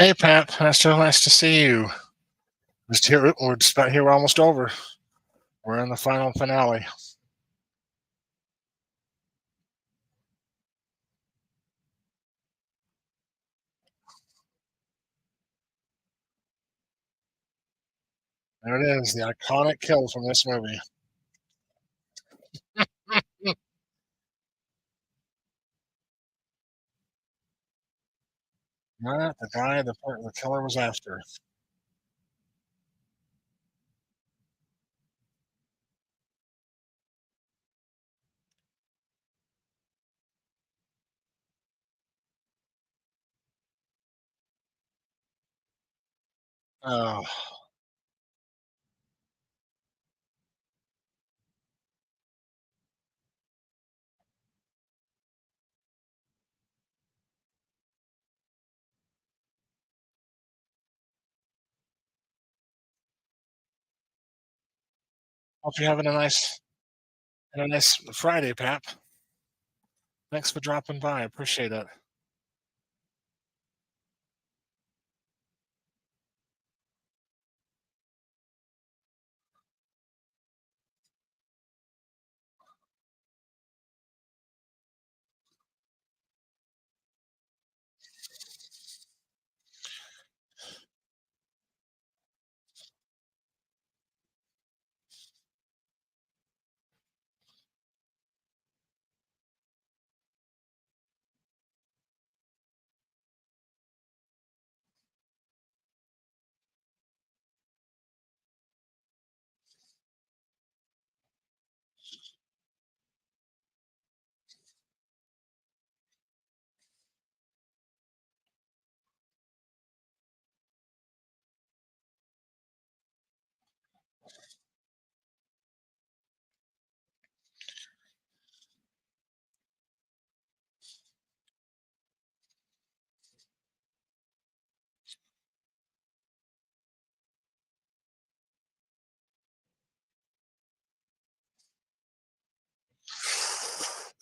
Hey, Pat. Nice to see you. Just here, we're just about here. We're almost over. We're in the final finale. There it is, the iconic kill from this movie. Not the guy the killer was after. Oh, hope you're having a nice Friday, Pap. Thanks for dropping by. I appreciate it.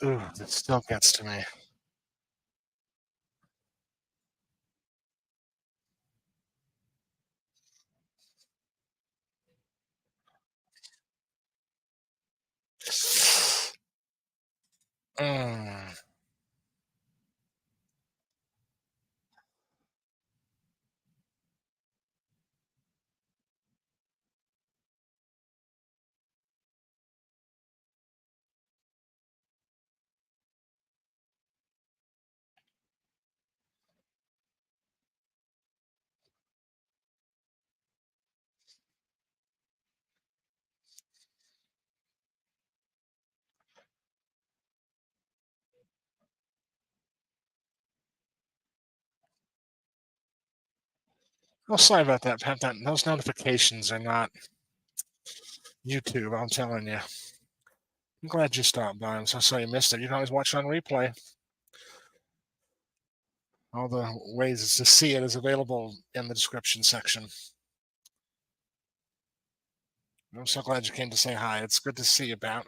Ooh, it still gets to me. Mm. Oh, sorry about that, Pat. Those notifications are not YouTube. I'm telling you. I'm glad you stopped by. I'm so sorry you missed it. You can always watch it on replay. All the ways to see it is available in the description section. I'm so glad you came to say hi. It's good to see you, Pat.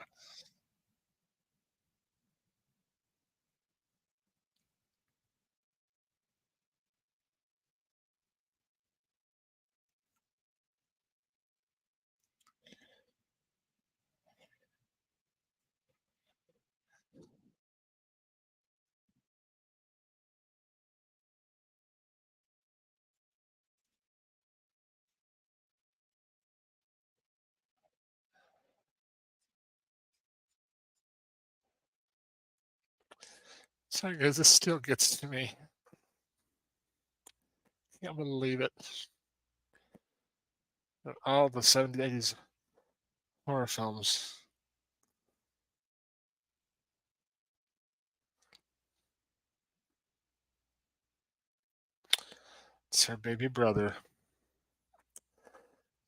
Sorry, guys, this still gets to me. Can't believe it. All the 70s, 80s horror films. It's her baby brother.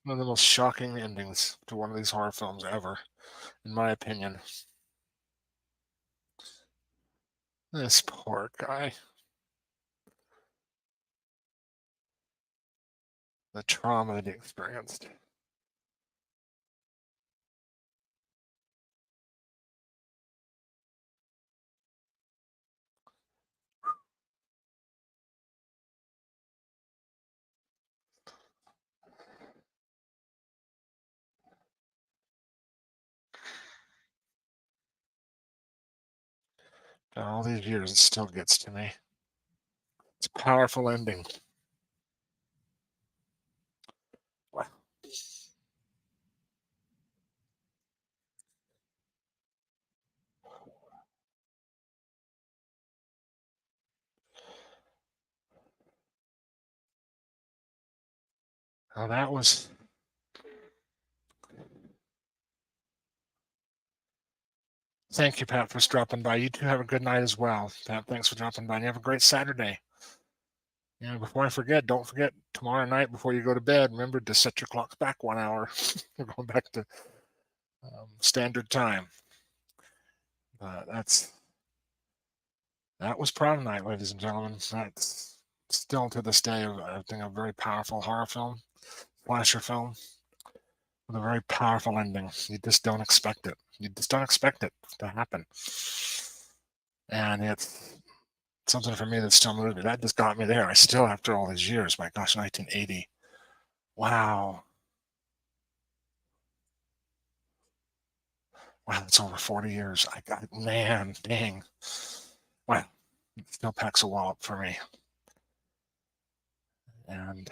One of the most shocking endings to one of these horror films ever, in my opinion. This poor guy. The trauma that he experienced. All these years, it still gets to me. It's a powerful ending. Wow. Well, that was. Thank you, Pat, for dropping by. You two have a good night as well. Pat, thanks for dropping by. And you have a great Saturday. Yeah, before I forget, don't forget tomorrow night before you go to bed, remember to set your clocks back 1 hour. We're going back to standard time. That was Prom Night, ladies and gentlemen. That's still to this day, I think, a very powerful horror film, slasher film, with a very powerful ending. You just don't expect it. You just don't expect it to happen. And it's something for me that still moves me. That just got me there. I still, after all these years, my gosh, 1980. Wow. Wow, it's over 40 years. Man, dang. Wow, it still packs a wallop for me. And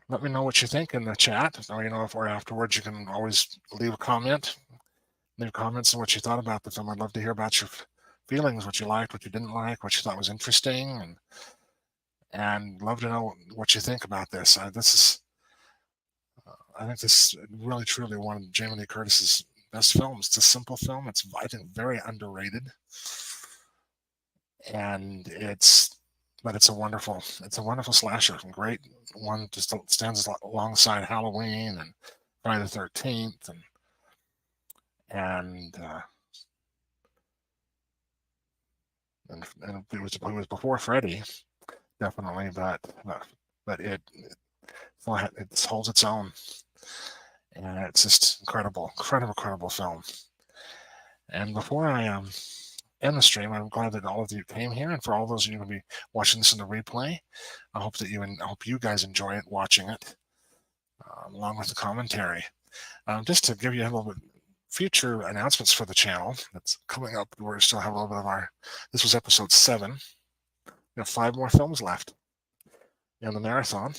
let me know what you think in the chat. Or, if or afterwards, you can always leave a comment. Leave comments on what you thought about the film. I'd love to hear about your feelings, what you liked, what you didn't like, what you thought was interesting, and love to know what you think about this. I think this is really, truly one of Jamie Lee Curtis's best films. It's a simple film. It's, I think, very underrated, and it's a wonderful slasher. Great one, just stands alongside Halloween and Friday the 13th, and it was before Freddy, definitely, but it holds its own, and it's just incredible film. And before I end the stream, I'm glad that all of you came here, and for all those of you who will be watching this in the replay, I hope you guys enjoy it, watching it, along with the commentary. Just to give you a little bit future announcements for the channel that's coming up. We still have a little bit of this was episode 7. We have 5 more films left in the marathon.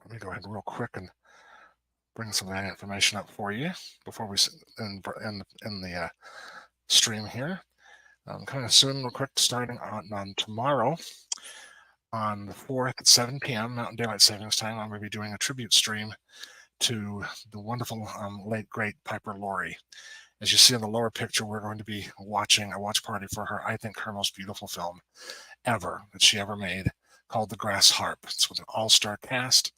Let me go ahead real quick and bring some of that information up for you before we in the stream here. Coming soon, real quick, starting on tomorrow, on the 4th at 7 p.m. Mountain Daylight Savings Time. I'm going to be doing a tribute stream to the wonderful late great Piper Laurie. As you see in the lower picture, we're going to be watching a watch party for her, I think, her most beautiful film ever that she ever made, called The Grass Harp. It's with an all-star cast: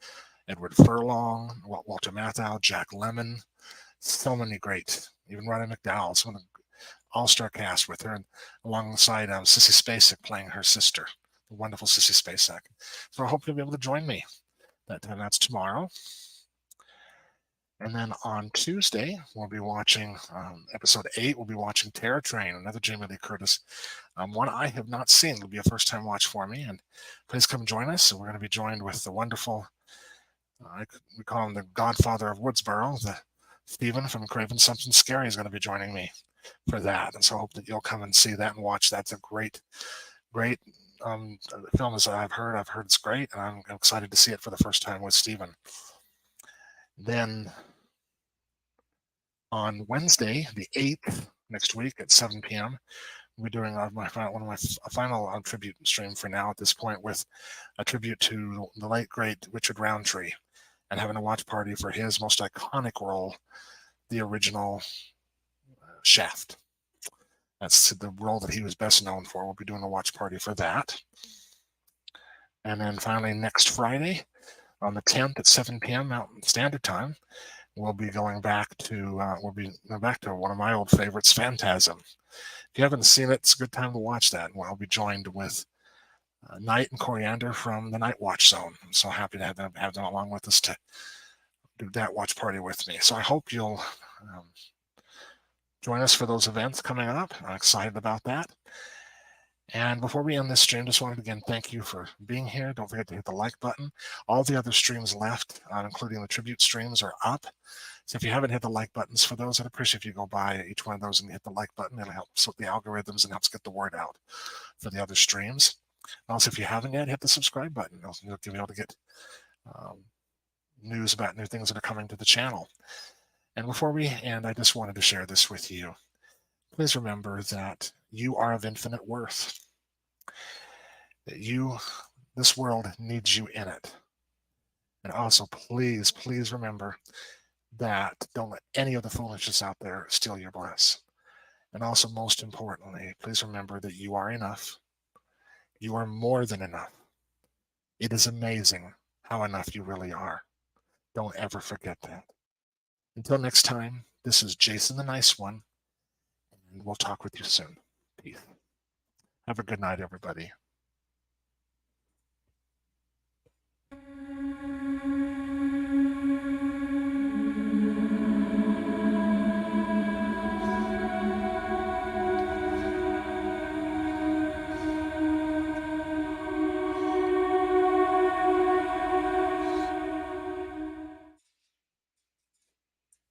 Edward Furlong, Walter Matthau, Jack Lemmon, so many great, even Roddy McDowell, some of the all-star cast with her, and alongside Sissy Spacek playing her sister, the wonderful Sissy Spacek. So I hope you'll be able to join me. That's tomorrow. And then on Tuesday, we'll be watching episode 8. We'll be watching Terror Train, another Jamie Lee Curtis one I have not seen. It'll be a first-time watch for me, and please come join us. So we're going to be joined with the wonderful, we call him the Godfather of Woodsboro, the Stephen from Craven Something Scary is going to be joining me for that. And so I hope that you'll come and see that and watch. That's a great film, as I've heard it's great, and I'm excited to see it for the first time with Stephen. Then on Wednesday, the 8th, next week at 7 p.m., we'll be doing one of my final tribute stream for now at this point, with a tribute to the late, great Richard Roundtree, and having a watch party for his most iconic role, the original Shaft. That's the role that he was best known for. We'll be doing a watch party for that. And then finally, next Friday, on the 10th at 7 p.m. Mountain Standard Time, we'll be going back to one of my old favorites, Phantasm. If you haven't seen it, it's a good time to watch that. And I'll be joined with Knight and Coriander from the Night Watch Zone. I'm so happy to have them along with us to do that watch party with me. So I hope you'll join us for those events coming up. I'm excited about that. And before we end this stream, just wanted to again thank you for being here. Don't forget to hit the like button. All the other streams left, including the tribute streams, are up. So if you haven't hit the like buttons, for those, I'd appreciate if you go by each one of those and hit the like button. It'll help sort the algorithms and helps get the word out for the other streams. Also, if you haven't yet, hit the subscribe button. You'll be able to get news about new things that are coming to the channel. And before we end, I just wanted to share this with you. Please remember that you are of infinite worth. That this world needs you in it. And also, please, please remember that don't let any of the foolishness out there steal your bliss. And also, most importantly, please remember that you are enough. You are more than enough. It is amazing how enough you really are. Don't ever forget that. Until next time, this is Jason the Nice One, and we'll talk with you soon. Peace. Have a good night, everybody.